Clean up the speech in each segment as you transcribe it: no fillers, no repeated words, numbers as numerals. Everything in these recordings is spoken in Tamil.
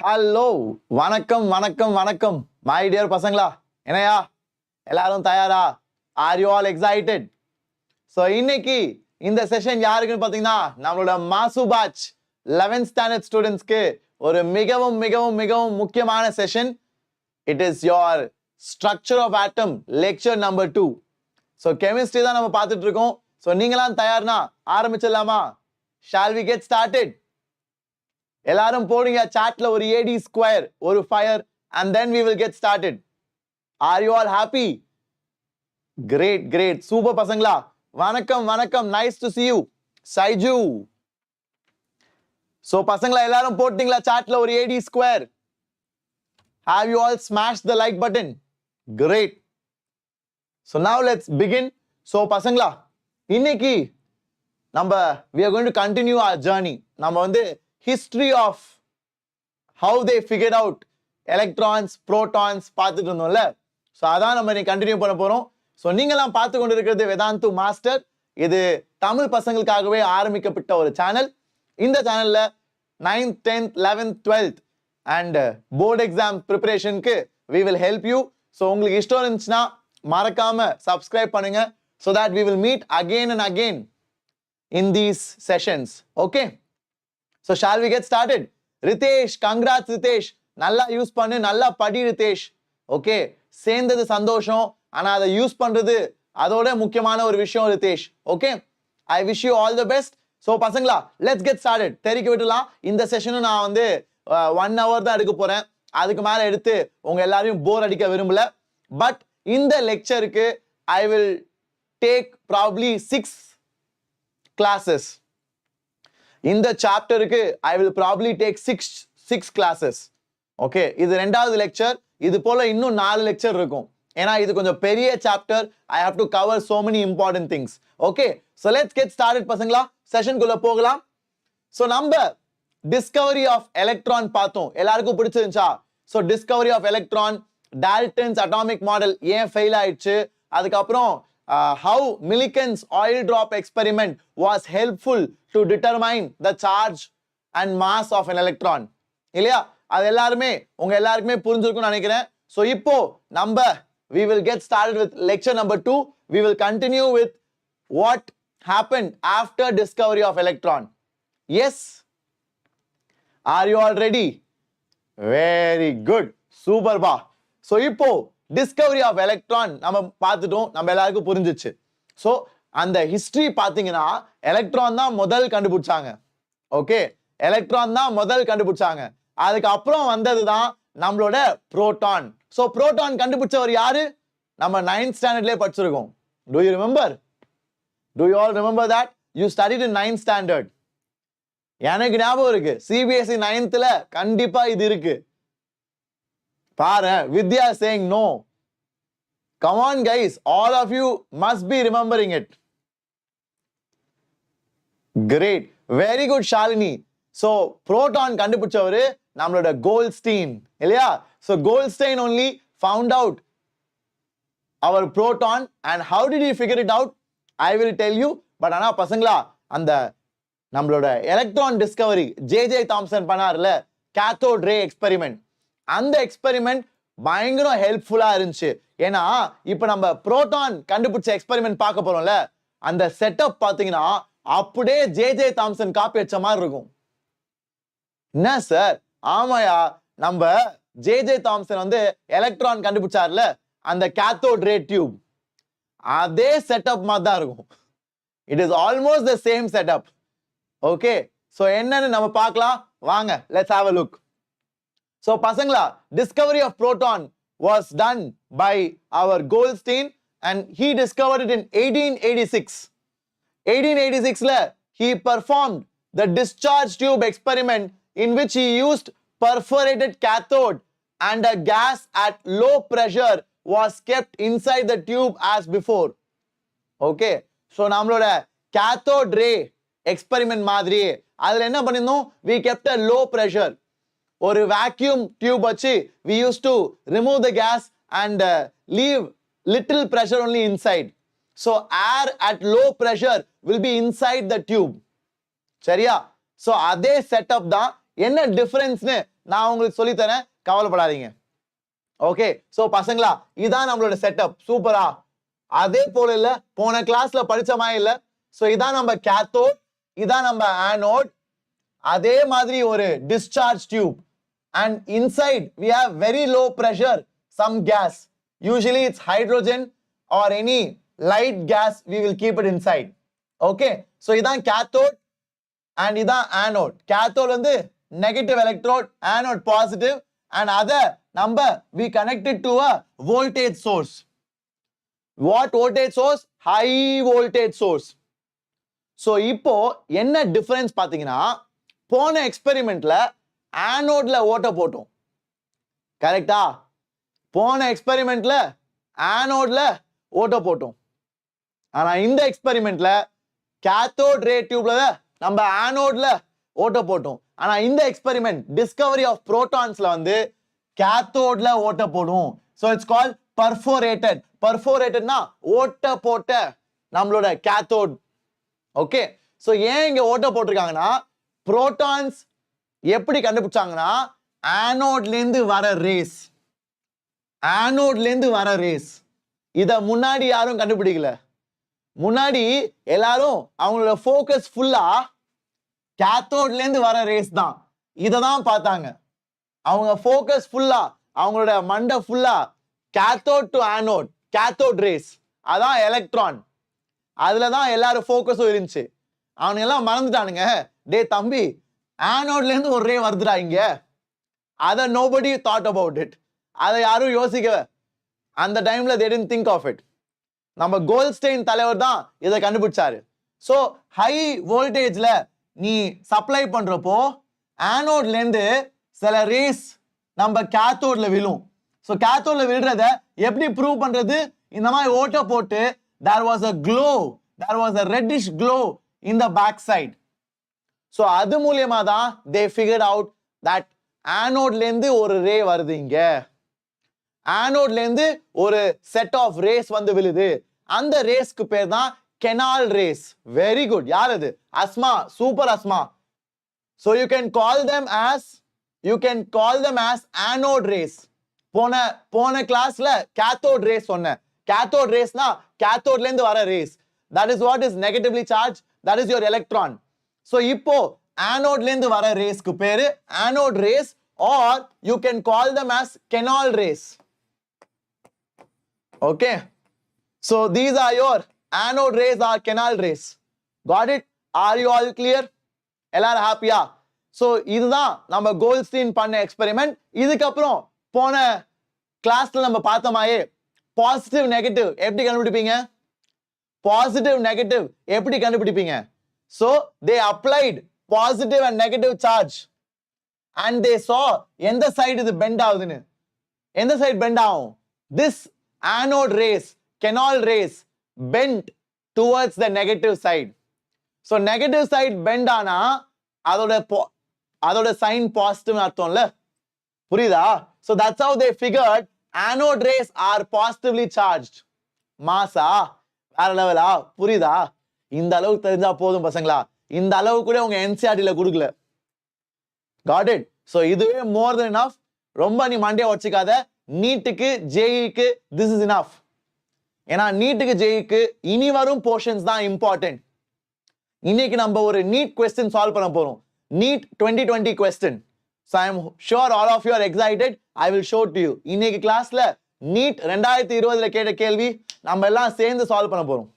ஹலோ, வணக்கம் வணக்கம் வணக்கம் மை டியர் பசங்களா. என்னையா எல்லாரும் தயாரா? R you all excited? So இன்னைக்கு இந்த செஷன் யாருக்குன்னு பார்த்தீங்கன்னா நம்மளோட மாசு பேட்ச் 11th ஸ்டாண்டர்ட் ஸ்டூடெண்ட்ஸ்க்கு ஒரு மிகவும் மிகவும் மிகவும் முக்கியமான session. It is your structure of atom lecture number 2. So chemistry தான் நம்ம பார்த்துட்டு இருக்கோம். ஸோ நீங்களாம் தயார்னா ஆரம்பிச்சிடலாமா? Shall we get started? எல்லாரும் போடுங்க சாட்ல ஒரு AD ஸ்கொயர், ஒரு fire, and then we will get started. Are you all happy? Great, great. Super பசங்களா. வணக்கம் வணக்கம். Nice to see you. Saiju. So பசங்களா எல்லாரும் போட்டீங்களா சாட்ல ஒரு AD square? Have you all smashed the like button? Great. So now let's begin. So பசங்களா இன்னைக்கு we are going to continue our journey. நம்ம history of how they figured out electrons, protons பார்த்துட்டு இருந்தோம்ல. ஸோ அதான் நம்ம நீ கண்டினியூ பண்ண போறோம். ஸோ நீங்களாம் பார்த்து கொண்டு இருக்கிறது வேதாந்து மாஸ்டர். இது தமிழ் பசங்களுக்காகவே ஆரம்பிக்கப்பட்ட ஒரு சேனல். இந்த சேனல்ல 9th, 10th, 11th, 12th and board exam ப்ரிப்பரேஷனுக்கு we will help you. So உங்களுக்கு இஷ்டம் இருந்துச்சுன்னா மறக்காம சப்ஸ்கிரைப் பண்ணுங்க. so that we will meet again and again in these sessions. Okay? So shall we get started? Ritesh, congrats Ritesh. நல்லா யூஸ் பண்ணு, நல்லா படி Ritesh. ஓகே, சேர்ந்தது சந்தோஷம், ஆனா அதை யூஸ் பண்றது அதோட முக்கியமான ஒரு விஷயம் Ritesh. Okay, I wish you all the best. So பசங்களா லெட்ஸ் கெட் ஸ்டார்டட். தெரிவிக்க விட்டுலாம். இந்த செஷனும் நான் 1 hour தான் எடுக்க போறேன். அதுக்கு மேல எடுத்து உங்க எல்லாரையும் போர் அடிக்க விரும்பல. பட் இந்த லெக்சருக்கு I will take probably 6 classes. இந்த சாப்டருக்கு I will probably take 6 classes. Okay, இது ரெண்டாவது லெக்சர். இது போல இன்னும் 4 லெக்சர் இருக்கும். ஏன்னா இது கொஞ்சம் பெரிய chapter. I have to cover so many important things. Okay, so let's get started பசங்களா. செஷனுக்குள்ள போகலாம். ஸோ நம்ம டிஸ்கவரி ஆஃப் எலக்ட்ரான் பார்த்தோம். எல்லாருக்கும் பிடிச்சிருந்துச்சா? So discovery of electron, Dalton's atomic model ஏன் ஃபெயில் ஆயிடுச்சு, அதுக்கப்புறம் how Millikan's oil drop experiment was helpful to determine the charge and mass of an electron. இல்லையா? அது உங்க எல்லாருக்குமே புரிஞ்சிருக்கும்னு நினைக்கிறேன். So இப்போ we will get started with lecture number 2. We will continue with what happened after discovery of electron. Yes? Are you all ready? Very good. Super ba. So இப்போ டிஸ்கவரி ஆஃப் எலக்ட்ரான் நம்ம பார்த்துட்டோம், நம்ம எல்லாருக்கும் புரிஞ்சிச்சு. ஸோ அந்த ஹிஸ்டரி பார்த்தீங்கன்னா எலக்ட்ரான் தான் முதல் கண்டுபிடிச்சாங்க. ஓகே, எலக்ட்ரான் தான் முதல் கண்டுபிடிச்சாங்க. அதுக்கப்புறம் வந்தது தான் நம்மளோட புரோட்டான். ஸோ புரோட்டான் கண்டுபிடிச்சவர் யாரு? நம்ம 9th ஸ்டாண்டர்ட்லேயே படிச்சிருக்கோம். Do you remember? Do you all remember that? You studied in 9th standard. எனக்கு ஞாபகம் இருக்கு, CBSE 9th கண்டிப்பா இது இருக்கு. பாரு, Vidya saying no. Come on guys, all of you must be remembering it. Great, very good Shalini. So proton கண்டுபிடிச்சவரு நம்மளோட கோல்ட்ஸ்டீன் இல்லையா? So Goldstein only found out our proton, and how did he figure it out? I will tell you. But ஆனா பசங்களா அந்த நம்மளோட எலக்ட்ரான் டிஸ்கவரி J.J. தாம்சன் பண்ணார்ல, கேத்தோட் ரே எக்ஸ்பெரிமெண்ட், அந்த எக்ஸ்பெரிமெண்ட் பயங்கரம் ஹெல்ப்ஃபுல்லா இருந்துச்சு. ஏன்னா இப்ப நம்ம புரோட்டான் கண்டுபிடிச்ச எக்ஸ்பெரிமெண்ட் பார்க்க போறோம்ல, அந்த செட்டப் பாத்தீங்கன்னா அப்படியே J.J. தாம்சன் காப்பி அடிச்ச மாதிரி இருக்கும். என்ன சார்? ஆமாயா, நம்ம J.J. தாம்சன் எலக்ட்ரான் கண்டுபிடிச்சார்ல, அந்த கேத்தோட் ரே டியூப், அதே செட்டப் மாதிரி தான் இருக்கும். It is almost the same setup. Okay, so என்னன்னு நம்ம பார்க்கலாம் வாங்க. Let's have a look. So பசங்களா, discovery of proton was done by our Goldstein, and he discovered it in 1886. 1886 he performed the discharge tube experiment, in which he used perforated cathode, and a gas at low pressure was kept inside the tube as before. Okay, so நம்மளோட cathode ray experiment மாதிரி அதுல என்ன பண்ணிருந்தோம்? We kept a low pressure. ஒரு vacuum tube வச்சு we used to remove the gas and leave little pressure only inside. So air at low pressure will be inside the tube. சரியா? So அதே செட்டப் தான். என்ன டிஃபரன்ஸ்னு நான் உங்களுக்கு சொல்லி தரேன், கவலைப்படாதீங்க. ஓகே, சோ பசங்களா இதான் நம்மளோட செட்டப். சூப்பரா? அதே போல இல்ல, போன கிளாஸ்ல படிச்ச மாதிரி இல்ல. சோ இதான் நம்ம கேத்தோட், இதான் நம்ம ஆனோட். அதே மாதிரி ஒரு discharge tube, and inside we have very low pressure some gas. Usually it's hydrogen or any light gas, we will keep it inside. Okay, so idan cathode and idan anode. Cathode வந்து negative electrode, anode positive, and other number we connect it to a voltage source. What voltage source? High voltage source. So இப்போ என்ன டிஃபரன்ஸ் பாத்தீங்கன்னா, போன எக்ஸ்பெரிமெண்ட்ல ஆனோட்ல ஓட்ட போட்டோம், கரெக்டா? போன எக்ஸ்பெரிமெண்ட்ல ஆனோட்ல ஓட்ட போட்டோம். ஆனா இந்த எக்ஸ்பெரிமெண்ட்ல கேத்தோட் ரே டியூப்ல நம்ம ஆனோட்ல ஓட்ட போட்டோம். ஆனா இந்த எக்ஸ்பெரிமெண்ட் டிஸ்கவரி ஆஃப் புரோட்டான்ஸ்ல வந்து கேத்தோட்ல ஓட்ட போடும். So it's called perforated. பர்ஃபோரேட்டட்னா ஓட்ட போட்ட நம்மளோட கேத்தோட். ஓகே, சோ ஏன் இங்க ஓட்ட போட்டிருக்காங்கன்னா, புரோட்டான்ஸ் எப்படி கண்டுபிடிச்சாங்கன்னா, ஆனோட்ல இருந்து வர ரேஸ், ஆனோட்ல இருந்து வர ரேஸ். இத முன்னாடி யாரும் கண்டுபிடிக்கல. முன்னாடி எல்லாரும் அவங்களோட ஃபோக்கஸ் ஃபுல்லா கேத்தோட்ல இருந்து வர ரேஸ் தான், இத தான் பார்த்தாங்க. அவங்க ஃபோக்கஸ் ஃபுல்லா, அவங்களோட மண்டை ஃபுல்லா cathode to anode, cathode race, அதான் எலக்ட்ரான். அதுல தான் எல்லாரும் ஃபோக்கஸும் இருந்துச்சு. அவனுங்க எல்லாம் மறந்துட்டானுங்க, டே தம்பி ஆனோட்ல இருந்து ஒரு ரே வருதுடா இங்க. அத nobody thought about it. அதை யாரும் யோசிக்க அந்த டைம்ல they didn't think of it. நம்ம கோல்ட்ஸ்டெயின் தலைவர் தான் இதை கண்டுபிடிச்சாரு. சோ ஹை வோல்டேஜ்ல நீ சப்ளை பண்றப்போ ஆனோட்ல இருந்து சில ரேஸ் நம்ம கேத்தோட்ல விழும். சோ கேத்தோட்ல விழுறத எப்படி ப்ரூவ் பண்றது? இந்த மாதிரி ஓட்ட போட்டு there was a glow, there was a reddish glow in the back side. So அது மூலமா தான் they figured out that ஆனோட்ல இருந்து ஒரு ரே வருது இங்க, ஆனோட்ல இருந்து ஒரு செட் ஆஃப் ரேஸ் வந்து விழுது. அந்த ரேஸ்க்கு பேர் தான் கெனால் ரேஸ். Very good. யார் அது? Asma. Super Asma. So you can call them as anode rays. போன கிளாஸ்ல cathode rays சொன்னேன். cathode raysனா cathode ல இருந்து வர rays. That is what is negatively charged, that is your electron. So இப்போ anode ல இருந்து வர raysக்கு பேரு anode rays, or you can call them as Kennel rays. Okay, so these are your anode rays or Kennel rays. Got it? Are you all clear? எல்லாரும் ஹாப்பியா? சோ இதுதான் நம்ம கோல்ட்ஸ்டீன் பண்ண எக்ஸ்பெரிமெண்ட். இதுக்கப்புறம் போன கிளாஸ்ல நம்ம பார்த்தோமாயே பாசிட்டிவ் நெகட்டிவ் எப்படி கண்டுபிடிப்பீங்க? பாசிட்டிவ் நெகட்டிவ் எப்படி கண்டுபிடிப்பீங்க? So they applied positive and negative charge and they saw எந்த சைடு இது பெண்ட் ஆகுதுன்னு. எந்த சைடு பெண்ட் ஆகும்? This anode rays, Kennel rays bent towards the negative side. So negative side bend ஆனா அதோட சைன் பாசிட்டிவ் அர்த்தம்ல, புரியுதா? So that's how they figured anode rays are positively charged. மாசா வேற லெவலா? புரியுதா? இந்த அளவுக்கு தெரிஞ்சா போதும் பசங்களா. இந்த அளவு கூட உங்க என்சிஆர்டில கொடுக்கல. Got it? So இதுவே more than enough. ரொம்ப நீ மண்டையை வச்சுக்காத. நீட்டுக்கு ஜேஇக்கு this is enough. ஏன்னா நீட்டுக்கு ஜேஇக்கு இனி வரும் போர்ஷன்ஸ் தான் இம்பார்ட்டன்ட். இன்னைக்கு நம்ம ஒரு நீட் கொஸ்டின் சால்வ் பண்ண போறோம். NEET 2020 question. So I am sure all of you are excited. I will show to you. இன்னைக்கு கிளாஸ்ல நீட் 2020ல கேட்ட கேள்வி நம்ம எல்லாம் சேர்ந்து சால்வ் பண்ண போறோம்.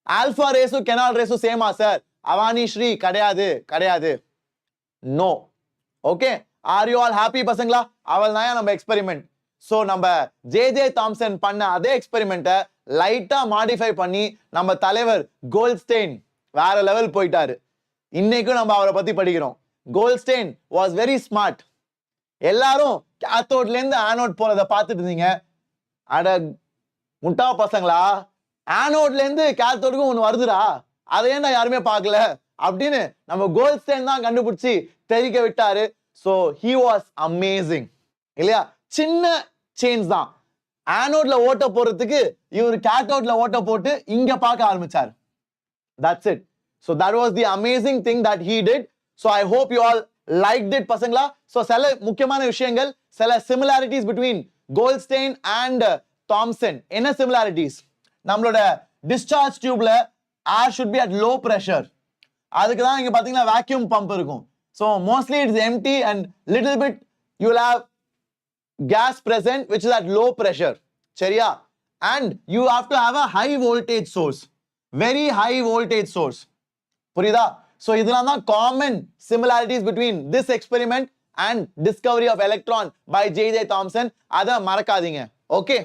ஆல்பா ரேஸும் கெனால் ரேஸும் சேமா சார்? அவானி ஸ்ரீ கிடையாது. No. Okay, are you all happy பசங்களா? அவள் தான் நம்ம எக்ஸ்பெரிமெண்ட். சோ நம்ம ஜே தாம்சன் பண்ண அதே எக்ஸ்பெரிமெண்ட்டை லைட்டா மாடிஃபை பண்ணி நம்ம தலைவர் கோல்ட்ஸ்டெயின் வேற லெவல் போயிட்டாரு. இன்னைக்கும் நம்ம அவரை பத்தி படிக்கிறோம். கோல்ட்ஸ்டெயின் வாஸ் வெரி ஸ்மார்ட். எல்லாரும் கேத்தோட்ல இருந்து ஆனோட் போறதை பார்த்துட்டு இருந்தீங்க. அட முட்டா பசங்களா, ஆனோட்ல இருந்து கேத்தோடுக்கும் ஒன்று வருதுடா, அதை ஏன்டா யாருமே பார்க்கல அப்படின்னு நம்ம கோல்ட்ஸ்டெயின் தான் கண்டுபிடிச்சி தெரிவிக்க விட்டாரு. ஸோ ஹி வாஸ் அமேசிங் இல்லையா? சின்ன சேஞ்ச் தான். ஆனோட்ல ஓட்ட போறதுக்கு இவர் கேத்தோட்ல ஓட்ட போட்டு இங்க பார்க்க ஆரம்பிச்சார். That's it. So that was the amazing thing that he did. So I hope you all liked it பசங்களா? So சில முக்கியமான விஷயங்கள், சில similarities between Goldstein and Thomson. என்ன similarities? நம்மளோட discharge tubeல air should be at low pressure. அதுக்கு தான் இங்க பாத்தீங்கன்னா vacuum pump இருக்கும். So mostly it's empty and little bit you will have gas present which is at low pressure. சரியா? And you have to have a high voltage source. Very high voltage source. புரியுதா? So இதெல்லாம் தான் common similarities between this experiment and discovery of electron by J.J. Thomson. அதை மறக்காதீங்க. Okay?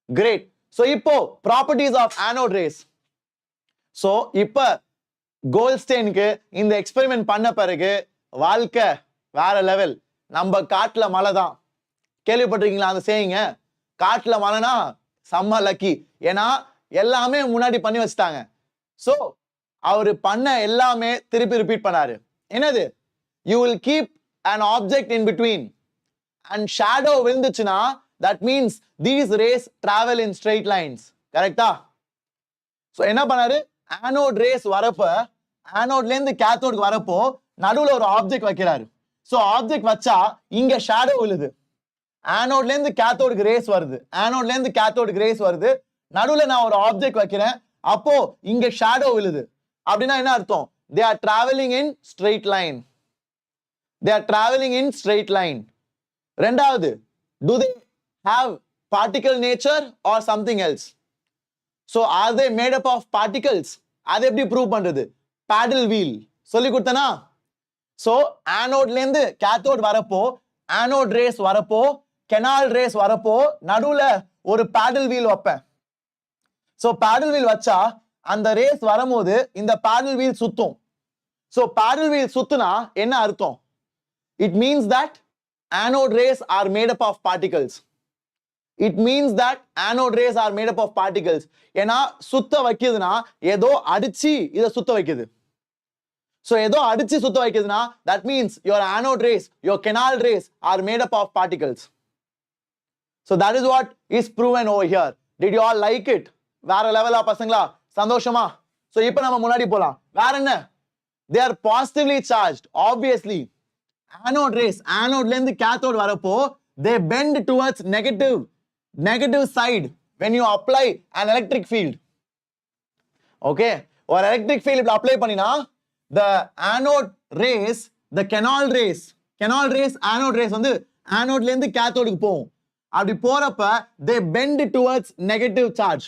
Great. So இப்போ properties of anode rays. So இப்போ கோல்ட்ஸ்டெயினுக்கு இந்த எக்ஸ்பெரிமெண்ட் பண்ண பிறகு வாழ்க்கை வேற லெவல். நம்ம காட்டுல மழை தான். கேள்விப்பட்டிருக்கீங்களா அந்த சேயிங்க? காட்டுல மழைனா செம்ம லக்கி. ஏன்னா எல்லாமே முன்னாடி பண்ணி வச்சுட்டாங்க. ஸோ அவரு பண்ண எல்லாமே திருப்பி ரிப்பீட் பண்ணாரு. என்னது? You will keep an object in between and shadow விழுந்துச்சுன்னா that means these rays travel in straight lines. கரெக்டா? ஸோ என்ன பண்ணாரு? ஆனோட் ரேஸ் வரப்ப, ஆனோட்ல இருந்து கேத்தோடுக்கு வரப்போ நடுவுல ஒரு ஆப்ஜெக்ட் வைக்கிறாரு. ஸோ ஆப்ஜெக்ட் வச்சா இங்க ஷேடோ விழுது. ஆனோட்ல இருந்து கேத்தோடுக்கு ரேஸ் வருது, ஆனோட்ல இருந்து கேத்தோடுக்கு ரேஸ் வருது. நடுவுல நான் ஒரு ஆப்ஜெக்ட் வைக்கிறேன், அப்போ இங்க ஷேடோ விழுது. அப்படின்னா என்ன அர்த்தம்? they are traveling in straight line. they are traveling in straight line. ரெண்டாவது, do they have particle nature or something else? so are they made up of particles? அதை எப்படி ப்ரூவ் பண்றது? paddle wheel சொல்லி கொடுத்தனா? so ஆனோட்ல இருந்து கேத்தோட் வரப்போ, ஆனோட் ரேஸ் வரப்போ, கெனால் ரேஸ் வரப்போ நடுவுல ஒரு paddle wheel வைப்பேன். so paddle wheel வச்சா அந்த ரேஸ் வரும்போது இந்த paddle wheel சுத்தும். so paddle wheel சுத்துனா என்ன அர்த்தம்? it means that anode rays are made up of particles. it means that anode rays are made up of particles. ஏன்னா சுத்த வைக்குதுன்னா ஏதோ அடிச்சு இத சுத்த வைக்குது. so ஏதோ அடிச்சு சுத்த வைக்குதுன்னா that means your anode rays, your canal rays are made up of particles. so that is what is proven over here. did you all like it? வேற லெவலா பசங்களா? சந்தோஷமா? so இப்போ நம்ம முன்னாடி போலாம். வேற என்ன? they are positively charged. obviously anode rays, anode இருந்து cathode வரப்போ they bend towards negative side when you apply an electric field. okay, ஒரு electric field இப்படி apply பண்ணினா the anode rays, the canal rays, anode rays வந்து anode இருந்து cathodeக்கு போகும். அப்படி போறப்ப they bend towards negative charge.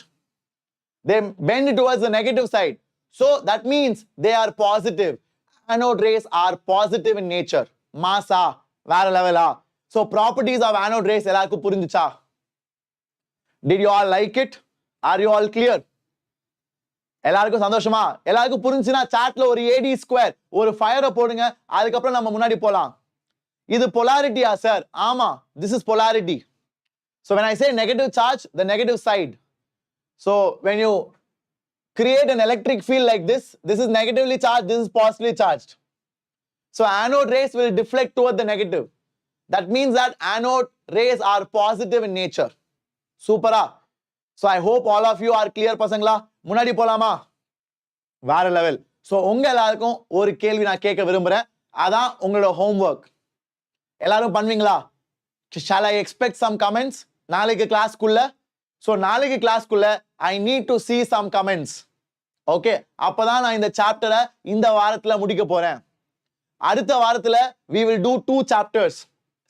they bend towards the negative side. so that means they are positive. anode rays are positive in nature. மாசா வேற லெவலா? so properties of anode rays எல்லாருக்கும் புரிஞ்சுச்சா? did you all like it? are you all clear? எல்லாருக்கும் சந்தோஷமா? எல்லாருக்கும் புரிஞ்சுனா சாட்ல ஒரு AD2 ஒரு ஃபயரை போடுங்க. அதுக்கப்புறம் நம்ம முன்னாடி போலாம். இது polarity சார்? ஆமா, this is polarity. so when I say negative charge, the negative side. so when you create an electric field like this is negatively charged, this is positively charged. so anode rays will deflect toward the negative. that means that anode rays are positive in nature. சூப்பரா? so I hope all of you are clear பசங்களா? முன்னாடி போலாமா? வேற லெவல். so உங்க எல்லாருக்கும் ஒரு கேள்வி நான் கேட்க விரும்புறேன். அதான் உங்களோட ஹோம்வொர்க். எல்லாரும் பண்ணுவீங்களா? shall I expect some comments நாளைக்கு கிளாஸ்க்குள்ள? so நாளைக்கு கிளாஸ்க்குள்ள I need to see some comments. okay, அப்பதான் நான் இந்த சாப்டரை இந்த வாரத்துல முடிக்க போறேன். அடுத்த வாரத்துல we will do 2 chapters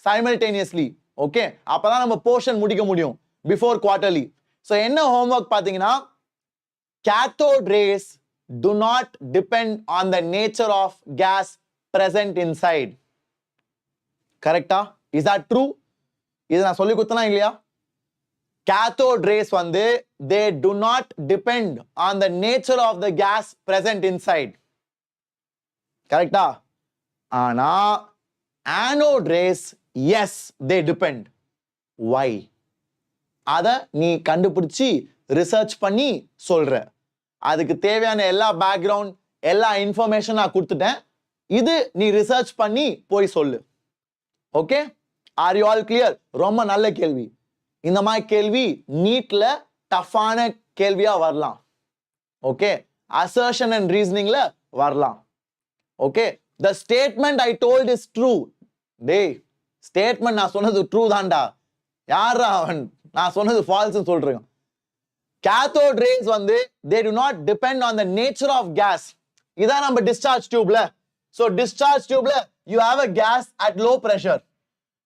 simultaneously. okay, அப்பதான் நம்ம போர்ஷன் முடிக்க முடியும் before quarterly. so என்ன homework பாத்தீங்கன்னா, cathode rays do not depend on the nature of gas present inside. கரெக்டா? is that true? இதை நான் சொல்லி கொடுத்தனா இல்லையா? cathode rays வந்து they do not depend on the nature of the gas present inside. கரெக்டா? ஆனா anode rays, yes, they depend. why? அத நீ கண்டுபிடிச்சி ரிசர்ச் பண்ணி சொல்ற. அதுக்கு தேவையான எல்லா பேக்ரவுண்ட், எல்லா இன்ஃபர்மேஷன் நான் கொடுத்துட்டேன். இது நீ ரிசர்ச் பண்ணி போய் சொல்லு. Okay, are you all clear? ரொம்ப நல்ல கேள்வி. இந்த மாதிரி கேள்வி நீட்ல டஃப்பான கேள்வியா வரலாம். ஓகே, அசர்ஷன் அண்ட் ரீசனிங்ல வரலாம். Okay, the statement I told is true. Day statement நான் சொன்னது true தான்டா. யாரா அவன் நான் சொன்னது false ன்னு சொல்றேன். Cathode rays வந்து they do not depend on the nature of gas. இதான் நம்ம discharge tubeல. So discharge tubeல you have a gas at low pressure.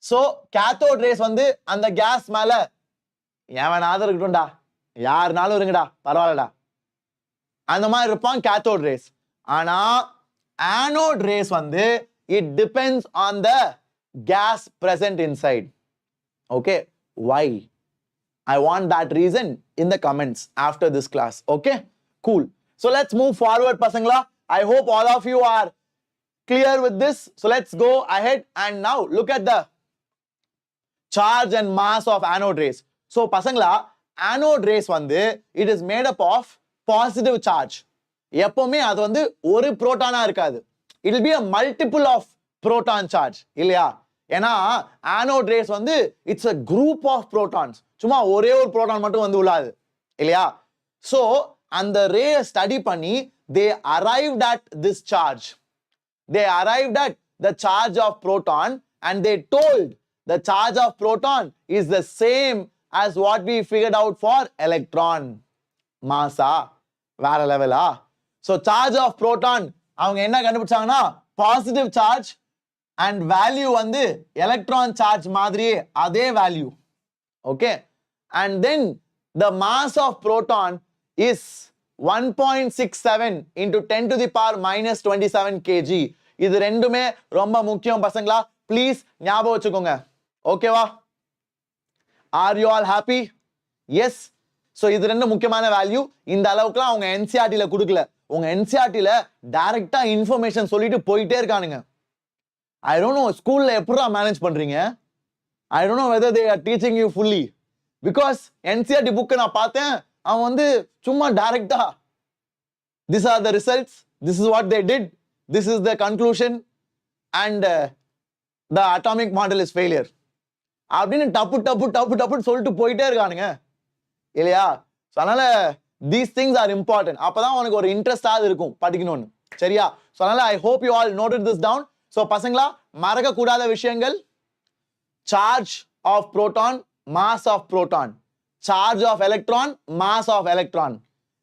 So cathode rays வந்து அந்த gas மேல எவனாவது இருக்கட்டும்டா, யாருனாலும் இருங்கடா, பரவாயில்லடா, அந்த மாதிரி இருப்பான் cathode rays. ஆனா anode rays வந்து it depends on the gas present inside. Okay, why? I want that reason in the comments after this class. Okay, cool. So let's move forward, pasangla. I hope all of you are clear with this. So let's go ahead and now look at the charge and mass of anode rays. So pasangla, anode rays வந்து it is made up of positive charge. எப்பவுமே அது வந்து ஒரு புரோட்டானா இருக்காது. It will be a multiple of proton charge இல்லையா? ஏன்னா anode rays வந்து it's a group of protons. சும்மா ஒரே ஒரு புரோட்டான் மட்டும் வந்து உள்ளாது இல்லையா? So அந்த ray ஸ்டடி பண்ணி they arrived at this charge. They arrived at the charge of proton and they told the charge of proton is the same as what we figured out for electron. Massa வேற லெவலா? So charge of proton அவங்க என்ன கண்டுபிடிச்சாங்கன்னா positive charge and value வந்து electron charge மாதிரியே அதே value. Okay, and then the mass of proton is 1.67 into 10 to the power minus 27 kg. இது ரெண்டுமே ரொம்ப முக்கியம் பசங்களா, ப்ளீஸ் ஞாபகம் வச்சுக்கோங்க. ஓகேவா? Are you all happy? Yes. So இது ரெண்டு முக்கியமான வேல்யூ. இந்த அளவுக்குலாம் அவங்க என்சிஆர்டில கொடுக்கல. உங்க என்சிஆர்டில டைரக்டா இன்ஃபர்மேஷன் சொல்லிட்டு போயிட்டே இருக்கானுங்க. I don't know ஸ்கூல்ல எப்படிடா மேனேஜ் பண்றீங்க? I don't know whether they are teaching you fully. Because NCERT book நான் பார்த்தேன், அவன் வந்து சும்மா டைரக்டா these are the results, this is what they did, this is the conclusion and the atomic model is failure அப்படின்னு டப்பு சொல்லிட்டு போயிட்டே இருக்கானுங்க இல்லையா? அதனால these things are important. அப்பதான் உனக்கு ஒரு இன்ட்ரெஸ்டாக இருக்கும் படிக்கணும்னு. சரியா? ஸோ அதனால I hope you all noted this down. So பசங்களா, மறக்க கூடாத விஷயங்கள்: charge of proton, mass of proton, charge of electron, mass of electron.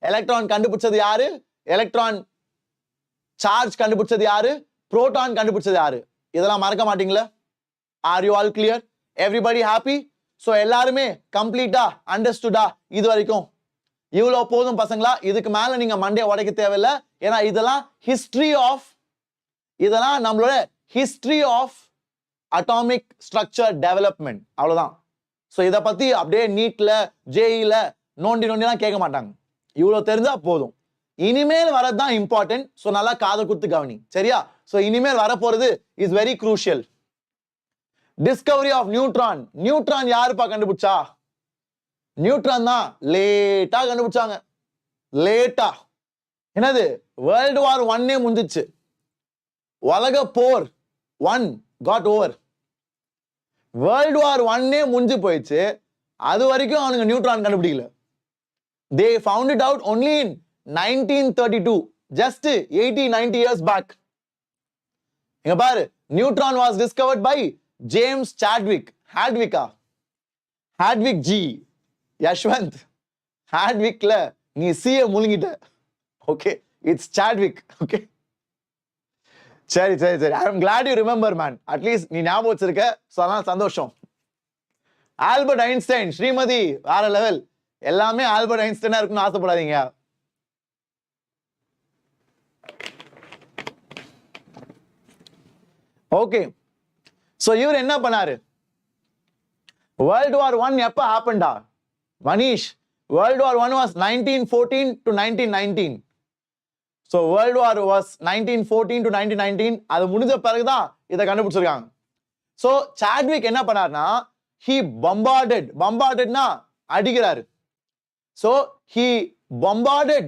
Electron கண்டுபிடிச்சது யாரு? எலக்ட்ரான் சார்ஜ் கண்டுபிடிச்சது யாரு? புரோட்டான் கண்டுபிடிச்சது யாரு? இதெல்லாம் மறக்க மாட்டீங்களா? Are you all clear? Everybody happy? So எல்லாருமே கம்ப்ளீட்டா அண்டர்ஸ்டுடா? இது வரைக்கும் இவ்வளோ போதும் பசங்களா. இதுக்கு மேல நீங்க மண்டைய உடைக்க தேவையில்லை. ஏன்னா இதெல்லாம் நம்மளோட history of atomic structure development, அவ்வளவுதான். ஸோ இதை பத்தி அப்படியே நீட்ல ஜேஇல நோண்டிலாம் கேட்க மாட்டாங்க. இவ்வளோ தெரிஞ்சா போதும். இனிமேல் வரதுதான் இம்பார்ட்டன்ட். ஸோ நல்லா காதை குத்து கவனி. சரியா? ஸோ இனிமேல் வரப்போறது is very crucial. Discovery of neutron. Neutron யாருப்பா கண்டுபிடிச்சா? நியூட்ரான் தான் லேட்டா கண்டுபிடிச்சாங்க. லேட்டா. என்னது? வேர்ல்டு வார் 1 முடிஞ்சிச்சு. உலக போர் 1 got over. வேர்ல்டு வார் 1 முடிஞ்சு போயிடுச்சு. அது வரைக்கும் அவனுங்க நியூட்ரான் கண்டுபிடிக்கல. They found it out only in 1932, just 80-90 years back. இங்க பாரு, neutron was discovered by James Chadwick. Hadwick G. Yashwant ஹாட்விக்ல நீ சிஏ முழுங்கிட்ட. Okay, it's Chadwick. ஓகே, சரி. I am glad you remember man. At least நீ ஞாபகம் வச்சிருக்க. ஸோ அதனால சந்தோஷம். ஆல்பர்ட் ஐன்ஸ்டைன், ஸ்ரீமதி வேற லெவல். எல்லாமே ஆல்பர்ட் ஐன்ஸ்டைனா இருக்குன்னு ஆசைப்படாதீங்க. ஓகே, ஸோ இவர் என்ன பண்ணாரு? வேர்ல்டு வார் 1 எப்ப ஹேப்பன்டா Manish? World War I was 1914 to 1919. So World War was 1914 to 1919. அது முடிஞ்ச பிறகுதான் இதை கண்டுபிடிச்சிருக்காங்க. So Chadwick என்ன பண்ணாருன்னா, he bombardedனா அடிக்கிறாரு. So he bombarded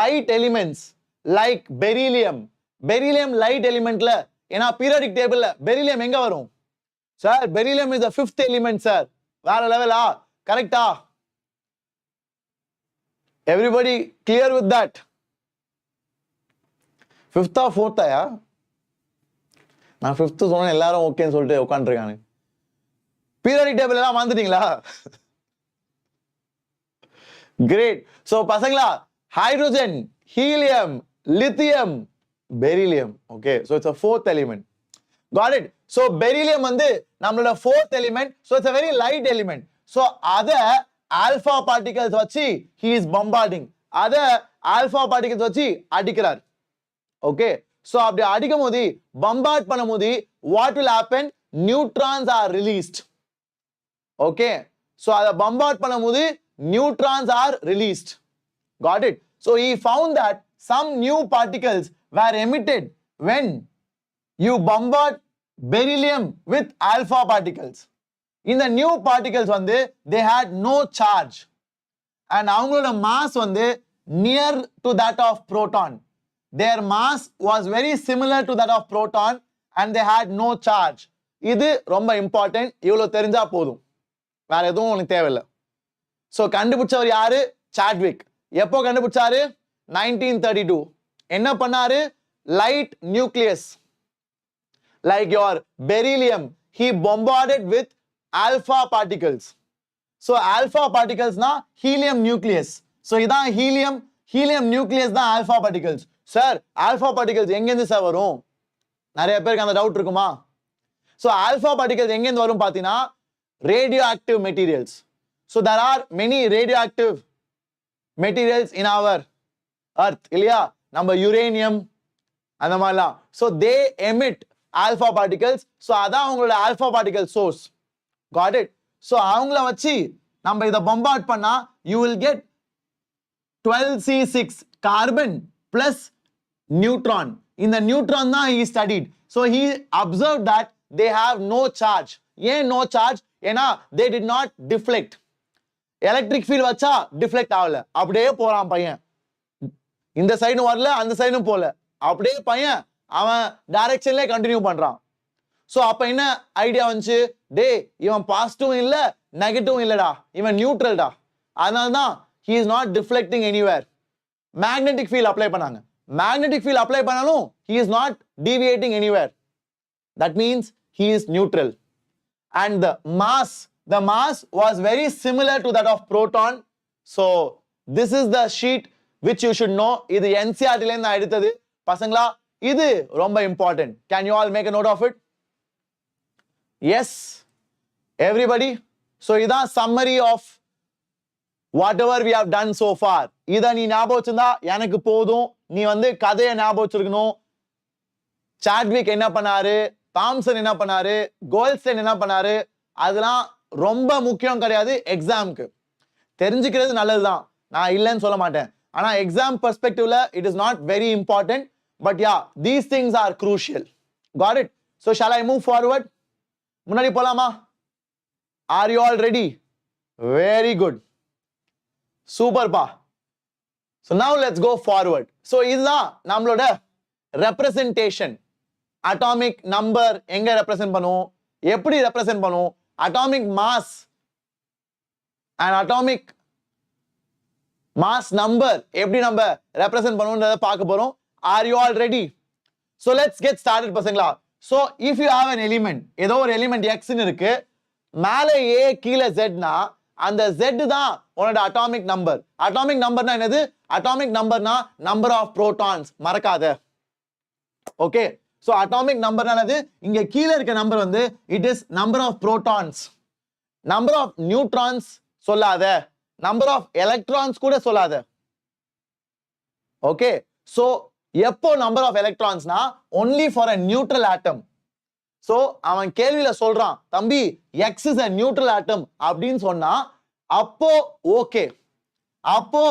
light elements like beryllium. Beryllium light elementல, ஏன்னா periodic tableல beryllium எங்க வரும்? Sir, beryllium is the 5th element sir. வேற லெவலா? கரெக்டா? Everybody clear with that? 5th or 4th? நான் 5th சொன்னேன் எல்லாரும் ஓகேன்னு சொல்லிட்டு உட்காந்துருக்காங்க. பீரியாடிக் டேபிள் எல்லாம் வந்துட்டீங்களா? கிரேட். சோ பசங்களா, hydrogen, helium, lithium, beryllium. Okay, so it's a fourth element. Got it? So beryllium வந்து நம்மளோட fourth element. So it's a very light element. So அத alpha particles வச்சு he is bombarding. அத alpha particles வச்சு அடிக்கிறார். ஓகே, so அப்படி அடிக்கும்போது bombard பண்ணும்போது what will happen? Neutrons are released. Okay, so அத bombard பண்ணும்போது neutrons are released. Got it? So he found that some new particles were emitted when you bombard beryllium with alpha particles. In the new particles வந்து they had no charge and அவங்களோட mass வந்து near to that of proton. Their mass was very similar to that of proton and they had no charge. இது ரொம்ப இம்பார்ட்டன்ட். இவ்வளவு தெரிஞ்சா போதும், வேற எதுவும் உங்களுக்கு தேவையில்லை. சோ கண்டுபிடிச்சவர் யாரு? சாட்விக். எப்போ கண்டுபிடிச்சாரு? 1932. என்ன பண்ணாரு? Light nucleus like your beryllium he bombarded with alpha particles. So alpha particles na helium nucleus. So idan helium nucleus da alpha particles. Sir, alpha particles enga irundhu sir varum? Nariya perukku andha doubt irukuma? So alpha particles enga irundhu varum pathina radioactive materials. So there are many radioactive materials in our earth இல்லையா? நம்ம யுரேனியம் அந்த மாதிரிலாம். So they emit alpha particles. So அதான் அவங்களோட alpha particle source. Got it? So அவங்கள வச்சு நம்ம இத bombard பண்ணா you will get 12C6 carbon plus neutron. In the neutron தான் he studied. So he observed that they have no charge. ஏன் no charge? ஏன்னா they did not deflect. Electric field வச்சா டிஃப்ளெக்ட் ஆகல, அப்படியே போறான் பையன். இந்த சைடும் வரல, அந்த சைடும் போல, அப்படியே பையன் அவன் டைரக்ஷன்ல கண்டினியூ பண்றான். சோ அப்ப என்ன ஐடியா வந்துச்சு? டே, இவன் பாசிட்டிவும் இல்ல நெகட்டிவும் இல்லடா, இவன் நியூட்ரல்டா, அதனால தான் he is not deflecting anywhere. Magnetic field apply பண்ணாங்க. மேக்னெட்டிக் ஃபீல்ட் அப்ளை பண்ணாலும் he is not deviating anywhere. That means he is neutral. And the mass was very similar to that of proton. So this is the sheet which you should know. இது NCERT ல இருந்து எடுத்தது பசங்களா. இது ரொம்ப important. Can you all make a note of it? Yes, everybody. So இதான் summary of whatever we have done so far. இத நீ ஞாபகம் வச்சிருந்தா எனக்கு போதும். நீ வந்து கதையை ஞாபகம் வச்சிருக்கணும். சாட்விக் என்ன பண்ணாரு, தாம்சன் என்ன பண்ணாரு, கோல்ஸ்டைன் என்ன பண்ணாரு, அதெல்லாம் ரொம்ப முக்கியம் கிடையாது எக்ஸாம்க்கு. தெரிஞ்சுக்கிறது நல்லதுதான், நான் இல்லைன்னு சொல்ல மாட்டேன். ஆனா எக்ஸாம் பெர்ஸ்பெக்டிவ்ல it is not very important. But yeah, these things are crucial. Got it? So shall I move forward? முன்னாடி போலாமா? Are you all ready? Very good. Super pa. So now let's go forward. So இதுதான் நம்மளோட representation. அட்டாமிக் நம்பர் எங்க ரெப்ரசென்ட் பண்ணும், எப்படி ரெப்ரசென்ட் பண்ணும், atomic mass and atomic mass number எப்படி நம்ம ரெப்ரசென்ட் பண்ணுவோம்ன்றத பார்க்க போறோம். R you all ready? So let's get started பசங்களா. So if you have an element, ஏதோ ஒரு எலிமெண்ட் x ன்னு இருக்கு, மேலே a கீழே z னா அந்த z தான் உன்னோட அட்டாமிக் நம்பர். அட்டாமிக் நம்பர்னா என்னது? அட்டாமிக் நம்பர்னா நம்பர் ஆஃப் புரோட்டான்ஸ், மறக்காத. ஓகே, so atomic number என்னது? இங்க கீழ இருக்க நம்பர் வந்து it is number of protons. number of neutrons சொல்லாத, number of electrons கூட சொல்லாத. okay, so எப்போ number of electrons னா only for a neutral atom. so அவன் கேள்வியில சொல்றான், தம்பி x is a neutral atom அப்படின்னு சொன்னா அப்போ okay, அப்போ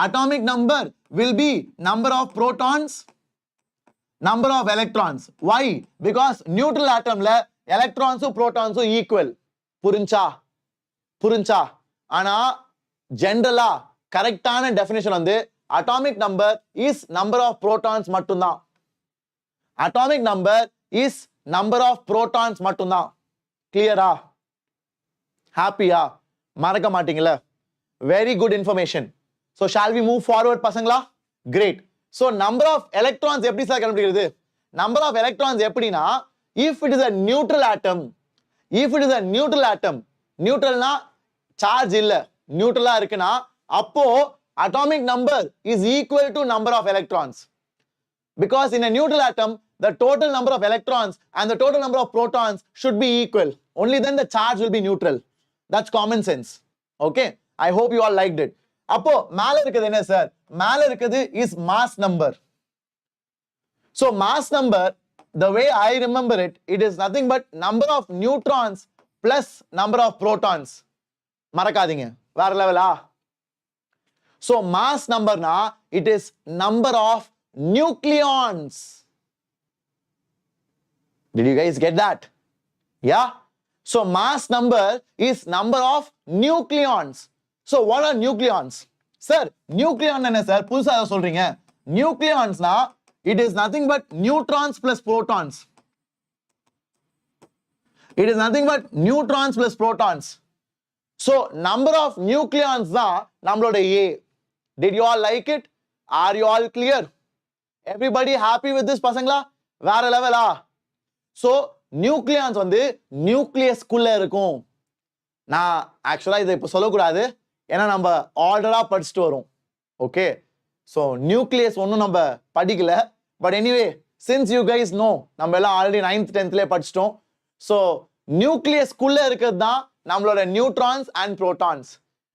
atomic number will be number of protons, number of electrons. Why? Because neutral atom la electrons protons equal. புரிஞ்சா? ஆனா ஜெனரலா கரெக்டான டெஃபினிஷன் வந்து atomic number is number of protons மட்டும்தான். atomic number is number of protons மட்டும்தான். கிளியரா? ஹாப்பியா? மறக்க மாட்டீங்களா? Very good information. So shall we move forward பசங்களா? Great. So number of electrons எப்படி சார் கண்டுபிடிக்கிறது? number of electrons எப்படினா if it is a neutral atom, neutral na charge illa, neutral ah irukna, appo atomic number is equal to number of electrons. Because in a neutral atom, the total number of electrons and the total number of protons should be equal. Only then the charge will be neutral. That's common sense. Okay? I hope you all liked it. Appo, மேல இருக்குது என்ன sir? மேல இருக்குது is mass number. So mass number, the way I remember it, it is nothing but number of neutrons plus number of protons. மறக்காதீங்க. வேற லெவலா? So mass number na, it is number of nucleons. Did you guys get that? Yeah? So mass number is number of nucleons. So what are nucleons? Sir, nucleon என்ன sir? புதுசா சொல்றீங்க. Nucleons na, it is nothing but neutrons plus protons. It is nothing but neutrons plus protons. So number of nucleons da நம்மளோட A. Did you all like it? Are you all clear? Everybody happy with this பசங்களா? வேற லெவலா? So nucleons வந்து nucleus குள்ள இருக்கும். நான் ஆக்சுவலா இதை இப்போ சொல்லக்கூடாது, ஏன்னா நம்ம ஆர்டரா படிச்சுட்டு வரோம். ஓகே, ஸோ நியூக்ளியஸ் ஒன்றும் நம்ம படிக்கல. But anyway, since you guys know, நம்ம எல்லாம் ஆல்ரெடி 9th 10thலேயே படிச்சிட்டோம். ஸோ நியூக்ளியஸ்குள்ள இருக்கிறது தான் நம்மளோட நியூட்ரான்ஸ் அண்ட் ப்ரோட்டான்ஸ்.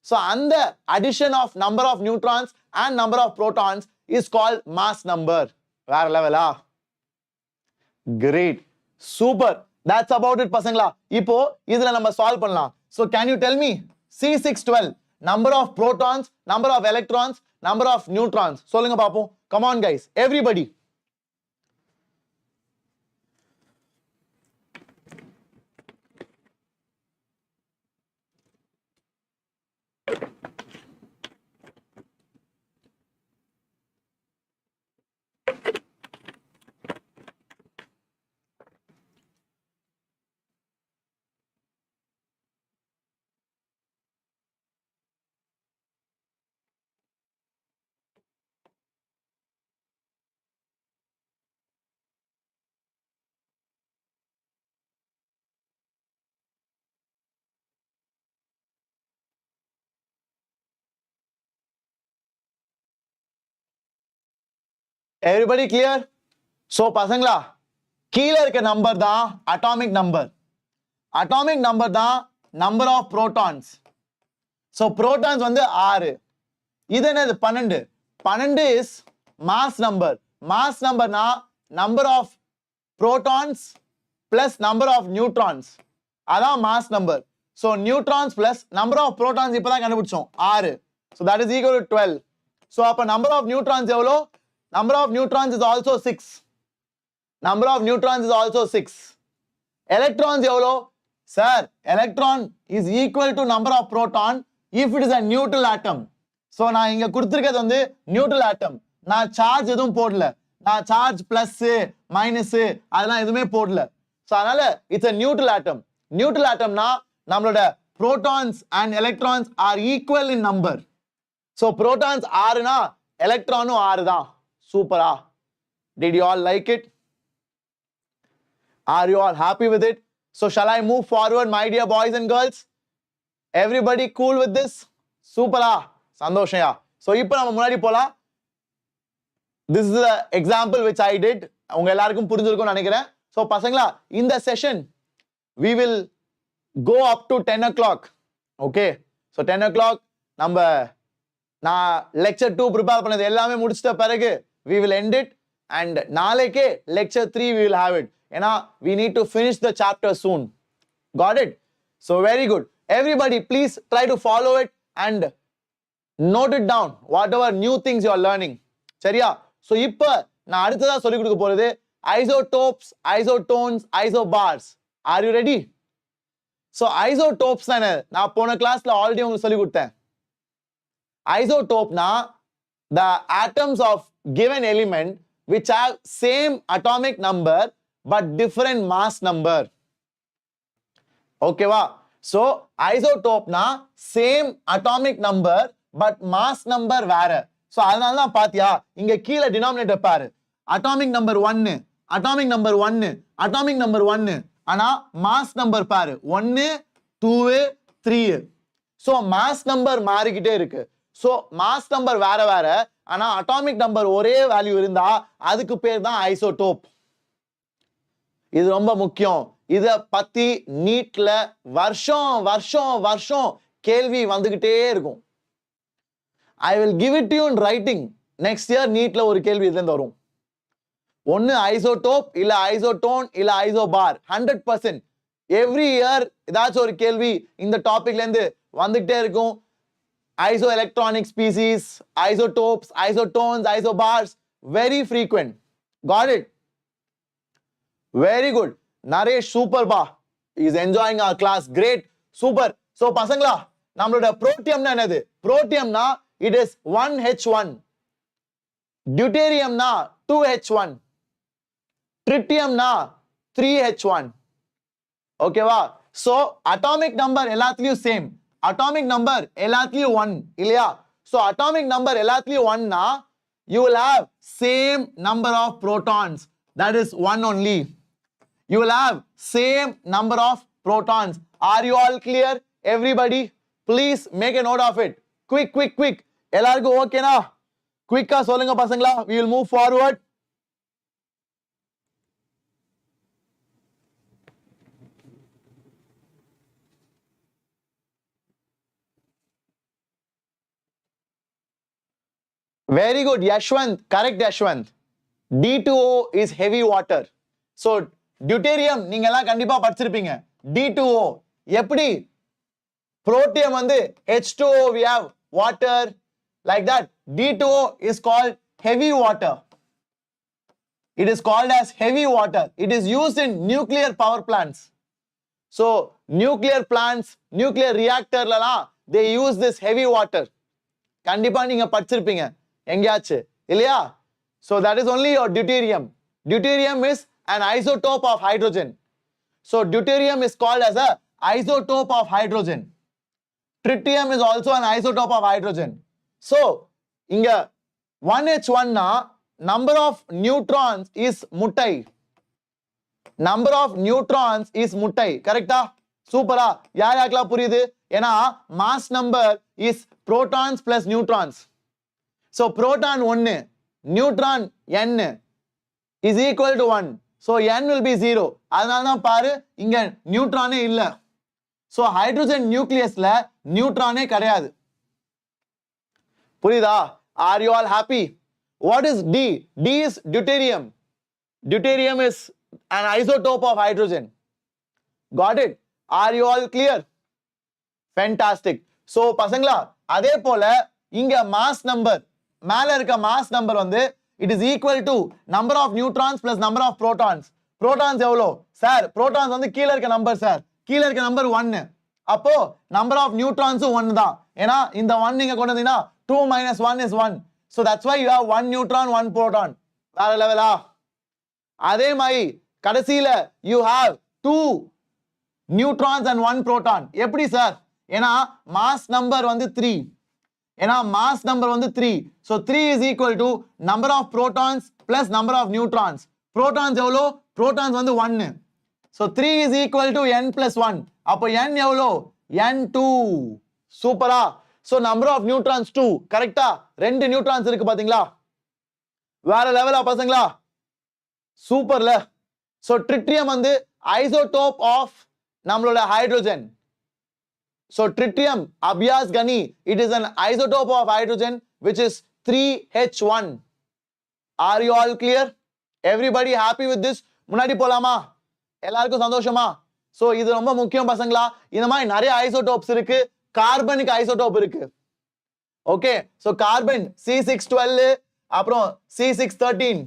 ஸோ அந்த addition of number of neutrons and number of protons is called mass number. வேற லெவலா? Great, super. That's about it பசங்களா. இப்போ இதுல நம்ம சால்வ் பண்ணலாம். So can you tell me C612 number of protons, number of electrons, number of neutrons? சொல்லுங்க பாப்போம். Come on guys, everybody. Everybody clear? So பசங்களா, கீழ இருக்க நம்பர் தான் அட்டாமிக் நம்பர். அட்டாமிக் நம்பர் தான் number of protons. So protons வந்து 6. இது என்னது? 12. 12 இஸ் மாஸ் நம்பர். மாஸ் நம்பர்னா number of protons plus number of neutrons, அதான் mass number. So neutrons plus number of protons இப்பதான் கண்டுபிடிச்சோம் 6. So that is equal to 12. So அப்போ நம்பர் ஆஃப் நியூட்ரான்ஸ் எவ்வளோ? Number of neutrons is also 6. Number of neutrons is also 6. Electrons எவ்வளோ? Sir, electron is equal to number of proton if it is a neutral atom. So நான் இங்க கொடுத்திருக்கிறது வந்து neutral atom. நான் சார்ஜ் எதுவும் போடல. நான் சார்ஜ் பிளஸ் மைனஸ் அதெல்லாம் எதுவுமே போடல. ஸோ அதனால it's a neutral atom. Neutral atomனா நம்மளோட protons and electrons are equal in number. So protons 6னா எலக்ட்ரானும் 6 தான். சூப்பரா? Did you all like it? Are you all happy with it? So shall I move forward, my dear boys and girls? Everybody cool with this? சூப்பரா? சந்தோஷயா? So இப்போ நம்ம முன்னாடி போலாம். This is the example which I did. உங்க எல்லாருக்கும் புரிஞ்சிருக்கும்னு நினைக்கிறேன். So பசங்களா, இந்த session we will go up to 10 o'clock. Okay? So 10 o'clock நான் lecture 2 prepare பண்ணது எல்லாமே முடிச்சிட்ட பிறகு we will end it, and நாளைக்கே lecture 3 we will have it. ஏன்னா we need to finish the chapter soon. Got it? So very good. Everybody please try to follow it and note it down, whatever new things you are learning. சரியா? So இப்போ நான் அடுத்ததா சொல்லி கொடுக்க போறது isotopes, isotones, isobars. Are you ready? So isotopes தானே நான் போன கிளாஸ்ல ஆல்ரெடி உங்களுக்கு சொல்லி கொடுத்தேன். Isotope na the atoms of given element which have same atomic number but different mass number. Okay va? So isotope na same atomic number but mass number வேற. So அதனால தான் பாத்தியா இங்க கீழ denominator பாரு. Atomic number 1, atomic number 1 atomic number 1 ஆனா mass number பாரு 1 2 3 so mass number மாறிக்கிட்டே இருக்கு so mass number வேற வேற ஆனா atomic number ஒரே வேல்யூ இருந்தா அதுக்கு பேர் தான் ஐசோடோப் இது ரொம்ப முக்கியம் இத பத்தி நீட்ல வருஷம் வருஷம் வருஷம் கேள்வி வந்துகிட்டே இருக்கும் I will give it to you in writing next year நீட்ல ஒரு கேள்வி இதுல இருந்து வரும் ஒன்னு ஐசோடோப் இல்ல ஐசோடோன் இல்ல ஐசோபார் 100% every year ஏதாச்சும் ஒரு கேள்வி இந்த டாபிக்ல இருந்து வந்துகிட்டே இருக்கும் isoelectronic species isotopes isotones isobars very frequent got it very good Naresh super ba is enjoying our class great super so பசங்களா நம்மளோட புரோட்டியம்னா என்னது புரோட்டியம்னா it is 1H1 deuteriumனா 2H1 tritiumனா 3H1 ஓகேவா so atomic number எல்லாத்துலயும் சேம் atomic number எல்லாத்துலயும் 1 இல்லையா so atomic number எல்லாத்துலயும் 1 னா you will have same number of protons that is 1 only you will have same number of protons are you all clear everybody please make a note of it quick எல்லாருக்கும் ஓகேனா குயிக்கா சொல்லுங்க பசங்களா we will move forward very good Yashwant correct Yashwant D2O is heavy water so deuterium நீங்க எல்லாம் கண்டிப்பா படிச்சிருப்பீங்க D2O எப்படி protium வந்து H2O we have water like that D2O is called heavy water it is called as heavy water it is used in nuclear power plants so nuclear plants nuclear reactor லலாம் they use this heavy water கண்டிப்பா நீங்க படிச்சிருப்பீங்க எங்கயாச்சு இல்லையா so that is only your deuterium deuterium is an isotope of hydrogen so deuterium is called as a isotope of hydrogen tritium is also an isotope of hydrogen so இங்க 1H1 னா number of neutrons is முட்டை number of neutrons is முட்டை கரெக்ட்டா சூப்பரா யாருக்கெல்லாம் புரியுது ஏனா mass number is protons plus neutrons so proton 1 neutron n is equal to 1 so n will be 0 அதனால தான் பாரு இங்க நியூட்ரானே இல்ல so hydrogen nucleusல நியூட்ரானே கிடையாது புரியுதா are you all happy what is D D is deuterium deuterium is an isotope of hydrogen got it are you all clear fantastic so பசங்களா அதே போல இங்க mass number மேல இருக்க mass number வந்து it is equal to number of neutrons plus number of protons protons எவ்வளோ சார் protons வந்து கீழ இருக்க நம்பர் சார் கீழ இருக்க நம்பர் 1 அப்போ number of neutrons 1 தான் ஏனா இந்த 1 நீங்க கொண்டு வந்தீங்கன்னா 2 minus 1 is 1 so that's why you have 1 neutron 1 proton வேற லெவலா அதே மாதிரி கடைசில you have 2 neutrons and 1 proton எப்படி சார் ஏனா mass number வந்து 3 ஏனா mass number வந்து 3 so 3 is equal to number of protons plus number of neutrons protons எவ்வளோ protons வந்து 1 so 3 is equal to n plus 1 அப்போ n எவ்வளோ n2 சூப்பரா so number of neutrons 2 கரெக்ட்டா ரெண்டு நியூட்ரான்ஸ் இருக்கு பாத்தீங்களா வேற லெவலா பசங்களா சூப்பர்ல so tritium வந்து isotope of நம்மளோட hydrogen so tritium abhyas gani it is an isotope of hydrogen which is 3H1 are you all clear everybody happy with this முன்னாடி போலாமா எல்லாருக்கும் சந்தோஷமா so இது ரொம்ப முக்கியம் பசங்களா இந்த மாதிரி நிறைய ஐசோடோப்ஸ் இருக்கு கார்பனுக்கு ஐசோடோப் இருக்கு ஓகே so carbon C612 அப்புறம் C613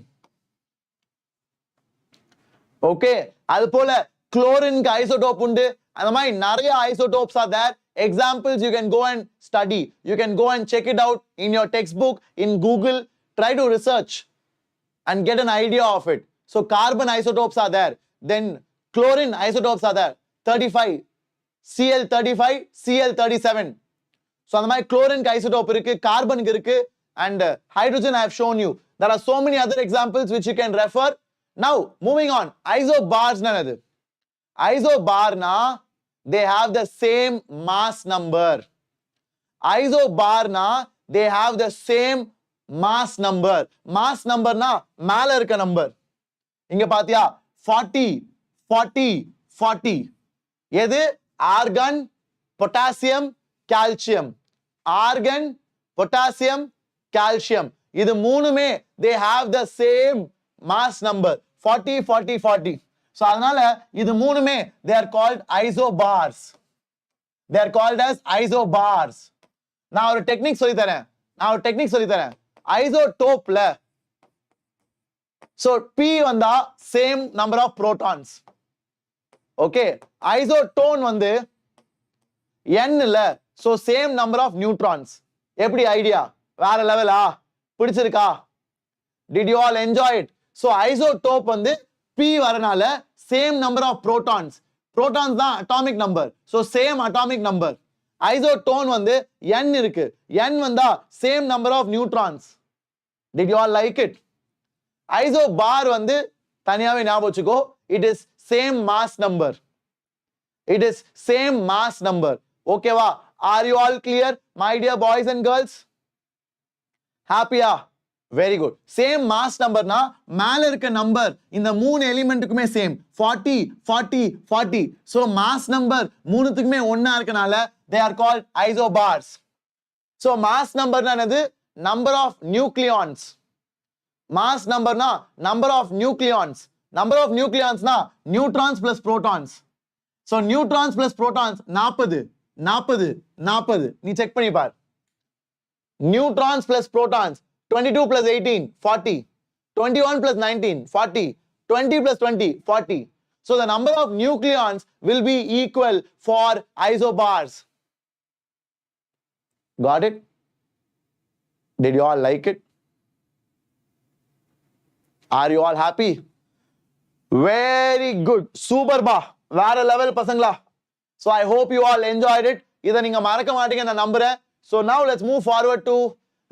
ஓகே அது போல குளோரினுக்கு ஐசோடோப் உண்டு அந்த மாதிரி நிறைய isotopes are there examples you can go and study you can go and check it out in your textbook in Google try to research and get an idea of it so carbon isotopes are there then chlorine isotopes are there 35 Cl35 Cl37 so அந்த மாதிரி chlorine isotope இருக்கு கார்பனுக்கு இருக்கு and hydrogen I have shown you there are so many other examples which you can refer Now moving on, isobars nanadu. Isobar na they have the same mass number. Isobar na they have the same mass number. Mass number na மேல இருக்க number. இங்க பாத்தியா 40 40 40. எது argon potassium calcium. Argon potassium calcium. இது மூணுமே they have the same mass number 40 40 40. So அதனால இது மூணுமே they are called isobars. They are called as isobars. நான் ஒரு டெக்னிக் சொல்லி தரேன். ஐசோடோப்ல so p வந்தா same number of protons. Okay, isotone வந்து n இல்ல, so same number of neutrons. எப்படி ஐடியா? வேற லெவலா? பிடிச்சிருக்கா? Did you all enjoy it? So isotope வந்து p வரனால same number of protons. Protons தான் atomic number. So same atomic number. Isotone வந்து n இருக்கு. n வந்தா same number of neutrons. Did you all like it? Isobar வந்து தனியாவே ஞாபகம் வச்சுக்கோ. It is same mass number. It is same mass number. Okay வா? Are you all clear, my dear boys and girls? Happy-ஆ? Very good. Same mass number na மேல இருக்க நம்பர் இந்த மூணு எலிமெண்ட்டுக்குமே சேம் 40 40 40. So mass number மூணுத்துக்குமே ஒண்ணா இருக்கனால they are called isobars. So mass number na என்னது? Number of nucleons. Mass number na number of nucleons. Number of nucleons na neutrons plus protons. So neutrons plus protons 40 40 40. நீ செக் பண்ணி பார். Neutrons plus protons 22 plus 18 40. 21 plus 19 40. 20 plus 20 40. So the number of nucleons will be equal for isobars. Got it? Did you all like it? Are you all happy? Very good. Super ba. வேற level பசங்களா. So I hope you all enjoyed it. இத நீங்க மறக்க மாட்டீங்க நான் நம்புறேன். So now let's move forward to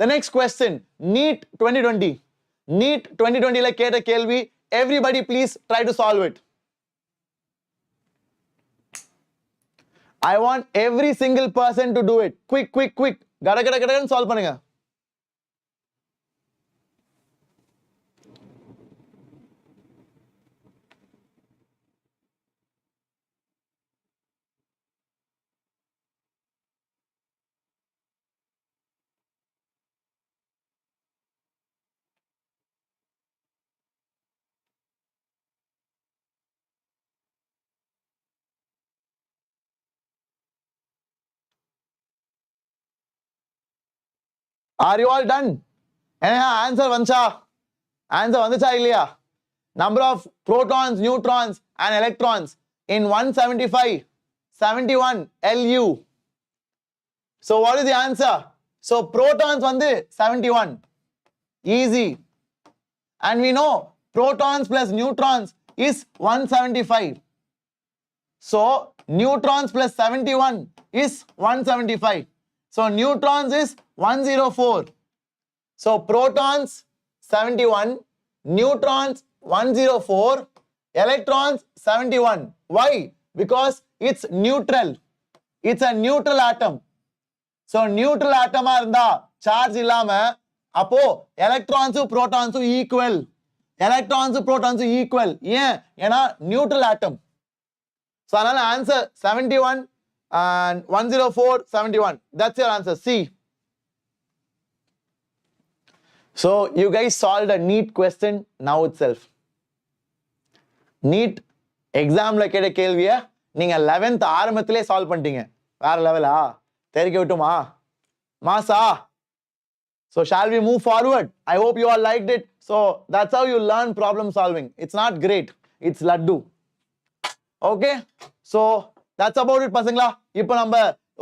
the next question. NEET 2020. NEET 2020 ல கேட்ட கேள்வி. Everybody please try to solve it. I want every single person to do it. Quick. கட கடன்னு solve பண்ணுங்க. Are you all done? Answer vancha? Answer vanducha illaya? Number of protons, neutrons and electrons in 175 71 Lu. So what is the answer? So protons vandu 71. Easy. And we know protons plus neutrons is 175. So neutrons plus 71 is 175. So neutrons is 104. So protons 71, neutrons 104, electrons 71. Why? Because it's neutral. It's a neutral atom. So neutral atom இருந்தா charge இல்லாம அப்போ electrons protons equal. Electrons protons equal. ஏன்னா neutral atom. So அதனால answer 71 and 104 71. That's your answer. C. So you guys solved a NEET question now itself. NEET exam la கேட்ட கேள்வியை நீங்க 11th ஆரம்பத்திலே சால்வ் பண்ணிட்டீங்க. வேற லெவலா? தெரிக்க விட்டுமா? மாசா? So shall we move forward? I hope you all liked it. So that's how you learn problem solving. It's not great. It's laddu. Okay? So that's about it பசங்களா. இப்போ நம்ம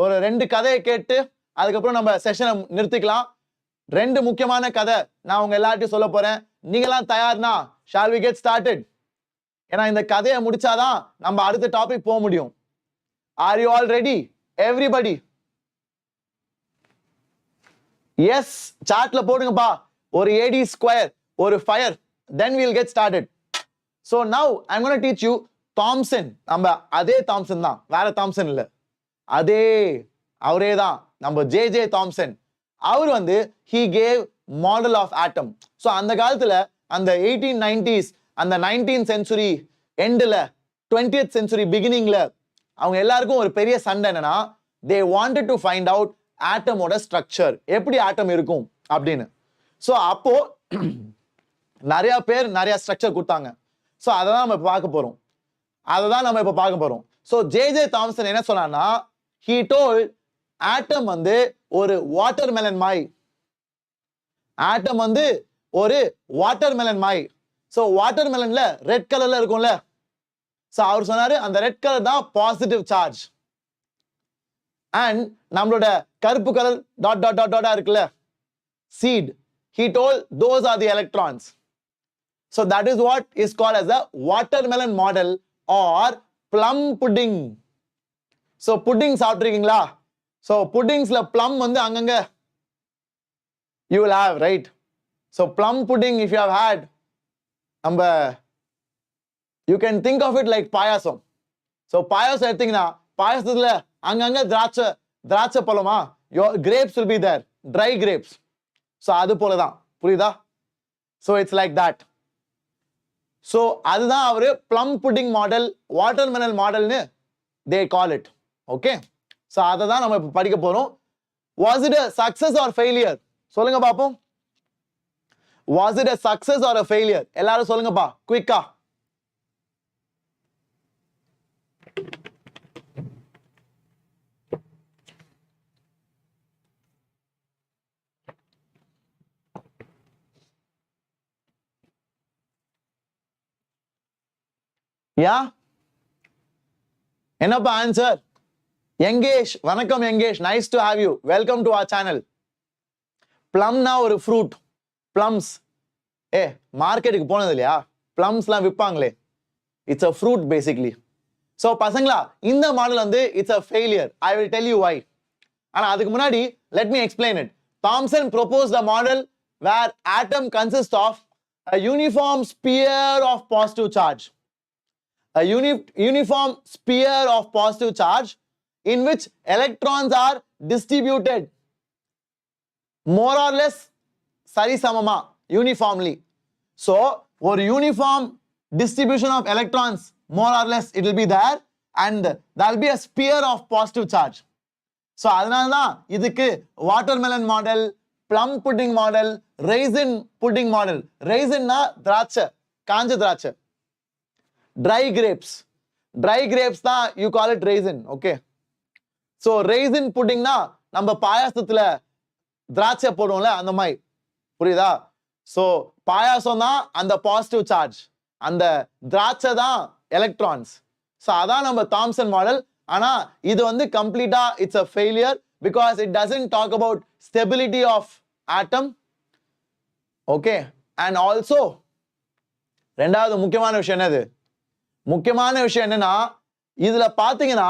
ஒரு ரெண்டு கதையை கேட்டு அதுக்கப்புறம் நம்ம செஷனை நிறுத்திக்கலாம். ரெண்டு முக்கியமான கதை நான் உங்க எல்லார்ட்டையும் சொல்ல போறேன். நீங்களாம் தயார்னா shall we get started? ஏன்னா இந்த கதையை முடிச்சாதான் நம்ம அடுத்த டாபிக் போக முடியும். Are you all ready? Everybody? Yes, சார்ட்ல போடுங்கப்பா. ஒரு AD square, ஒரு fire. Then we'll get started. So now I'm going to teach you Thomson. நம்ம அதே தாம்சன் தான், வேற தாம்சன் இல்ல, அதே அவரே தான், நம்ம J.J. Thomson. அவர் வந்து he gave model of atom. So அந்த காலத்துல அந்த 1890s அந்த 19th century endல 20th century beginningல அவங்க எல்லாருக்கும் ஒரு பெரிய சண்டை என்னன்னா, they wanted to find out atom ஓட structure, எப்படி atom இருக்கும் அப்படின்னு. So அப்போ நிறைய பேர் நிறைய ஸ்ட்ரக்சர் கொடுத்தாங்க. ஸோ அதை தான் நம்ம இப்போ பார்க்க போறோம். So J.J. Thomson என்ன சொன்னான்னா, he told atom வந்து ஒரு வாட்டர்மெலன் மாய். ஆட்டம் வந்து ஒரு வாட்டர்மெலன் மாய். ஸோ வாட்டர்மெலன்ல ரெட் கலர்ல இருக்கும்ல, ஸோ அவர் சொன்னாரு அந்த ரெட் கலர் தான் பாசிட்டிவ் சார்ஜ். அண்ட் நம்மளோட கருப்பு colour dot dot dot tata இருக்குல்ல, seed, he told those are the electrons. So that is what is called as the watermelon model or plum pudding. So pudding சாப்பிட்டிருக்கீங்களா? So puddingsல plum வந்து அங்கங்க you will have, right? So plum pudding if you have had, you can think of it like payasam. So payasam எடுத்தீங்கன்னா பாயசத்துல அங்கங்க திராட்சை பழமா, your grapes will be there, dry grapes. So அது போலதான், புரியுதா? So it's like that. So அதுதான் அவரு plum pudding model, watermelon modelனு they call it. Okay? So அதை தான் நம்ம இப்ப படிக்க போறோம். Was it a success or failure? சொல்லுங்க பாப்போம். Was it a success or a failure? எல்லாரும் சொல்லுங்கப்பா, குயிக்கா. Yeah? என்னப்பா ஆன்சர்? யங்கேஷ், வணக்கம் Yangesh, nice to have you, welcome to our channel. பிளம்னா ஒரு ஃப்ரூட், பிளம்ஸ். மார்க்கெட்டுக்கு போனது இல்லையா? பிளம்ஸ்லாம் விற்பாங்களே, it's a fruit basically. So பசங்களா, இந்த மாடல் வந்து it's a failure. I will tell you why. ஆனால் அதுக்கு முன்னாடி let me explain it. Thomson proposed a model where atom consists of a uniform sphere of positive charge. A uniform sphere of positive charge in which electrons are distributed more or less சரிசமமா, uniformly. So ஒரு uniform distribution of electrons more or less it will be there, and there will be a sphere of positive charge. So அதனால தான் இதுக்கு watermelon model, plum pudding model, raisin pudding model. raisinனா திராட்சை, காஞ்ச திராட்சை. dry grapes தான் you call it raisin. Okay? So raisin puddingனா நம்ம பாயாசத்துல திராட்சை போடுவோம்ல, அந்த மாதிரி, புரியுதா? So பாயாசம் தான் அந்த பாசிட்டிவ் சார்ஜ், அந்த திராட்சை தான் எலக்ட்ரான்ஸ். ஸோ அதான் நம்ம தாம்சன் மாடல். ஆனா இது வந்து கம்ப்ளீட்டா it's a failure because it doesn't talk about stability of atom. Okay, and also ரெண்டாவது முக்கியமான விஷயம் என்னது? முக்கியமான விஷயம் என்னன்னா, இதுல பாத்தீங்கன்னா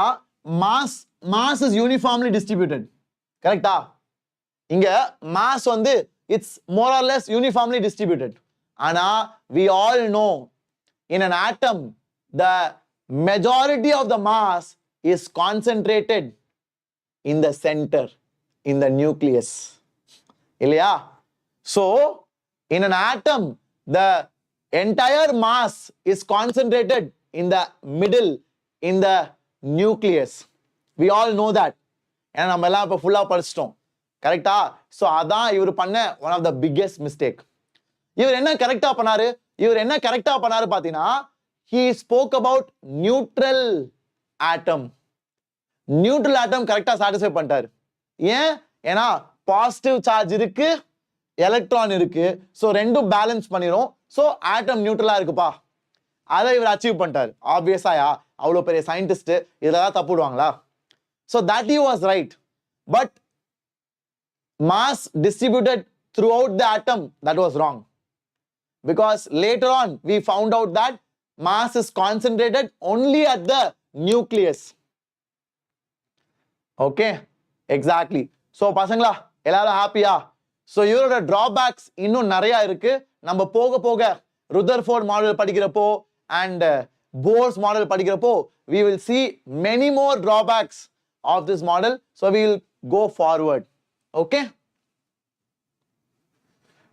மாஸ் இஸ் யூனிஃபார்ம்லி டிஸ்ட்ரிபியூட்டட். கரெக்டா? இங்க மாஸ் வந்து it's more or less uniformly distributed. ஆனா we all know in an atom the majority of the mass is concentrated in the center, in the nucleus. இல்லையா? So in an atom the entire mass is concentrated in the middle, in the nucleus. We all know that. ஏன்னா நம்ம எல்லாம் இப்போ ஃபுல்லா படிச்சிட்டோம். கரெக்டா? ஸோ அதான் இவர் பண்ண one of the biggest mistake. இவர் என்ன கரெக்டா பண்ணாரு பார்த்தீங்கன்னா, he spoke about neutral atom. Neutral atom கரெக்டா சாட்டிஸ்ஃபை பண்ணிட்டாரு. ஏன்? ஏன்னா பாசிட்டிவ் சார்ஜ் இருக்கு, எலக்ட்ரான் இருக்கு, ஸோ ரெண்டும் பேலன்ஸ் பண்ணிரும். ஸோ ஆட்டம் நியூட்ரலா இருக்குப்பா, அதை இவர் அச்சீவ் பண்ணிட்டாரு. ஆப்வியஸாயா, அவ்வளோ பெரிய சயின்டிஸ்ட் இதெல்லாம் தப்புடுவாங்களா? So that he was right. But mass distributed throughout the atom, that was wrong. Because later on we found out that mass is concentrated only at the nucleus. Okay? Exactly. So பசங்களா, எல்லாரும் ஹாப்பியா? ஸோ இவரோட டிராபேக்ஸ் இன்னும் நிறைய இருக்கு. நம்ம போக போக ருதர்ஃபோர்ட் மாடல் படிக்கிறப்போ and Bohr's model படிக்கிறப்போ we will see many more drawbacks of this model, so we will go forward. Okay,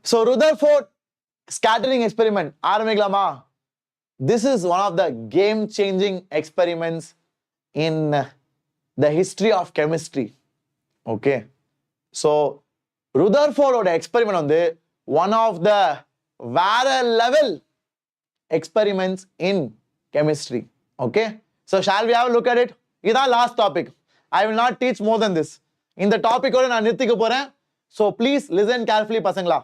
so Rutherford scattering experiment ஆரம்பிக்கலாமா? This is one of the game changing experiments in the history of chemistry. Okay, so Rutherford oda experiment வந்து one of the வேற level experiments in chemistry. Okay, so shall we have a look at it? இதான் last topic. I will not teach more than this. இந்த டாபிக் ஓட நான் நிறுத்திக்க போறேன். So please listen carefully பசங்களா.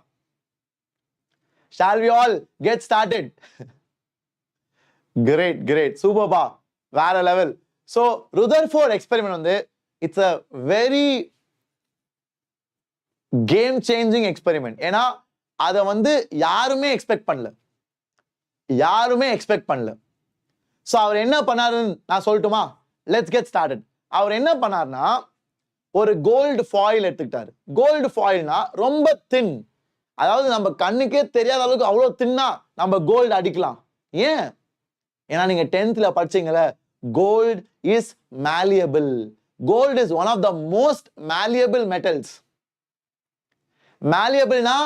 Shall we all get started? Great, super pa, வேற level. So Rutherford experiment வந்து it's a very game changing experiment. ஏன்னா அதை வந்து யாருமே எக்ஸ்பெக்ட் பண்ணல. ஸோ அவர் என்ன பண்ணாருன்னு நான் சொல்லட்டுமா? Let's get started. அவர் என்ன பண்ணார்னா ஒரு கோல்டு ஃபாயில் எடுத்துக்கிட்டாரு. கோல்டு ஃபாயில்னா ரொம்ப தின், அதாவது நம்ம கண்ணுக்கே தெரியாத அளவுக்கு அவ்வளோ தின்னா நம்ம கோல்டு அடிக்கலாம். ஏன்? ஏன்னா நீங்க 10th படிச்சீங்கல்ல, gold is malleable. Gold is one of the most malleable metals. malleableனா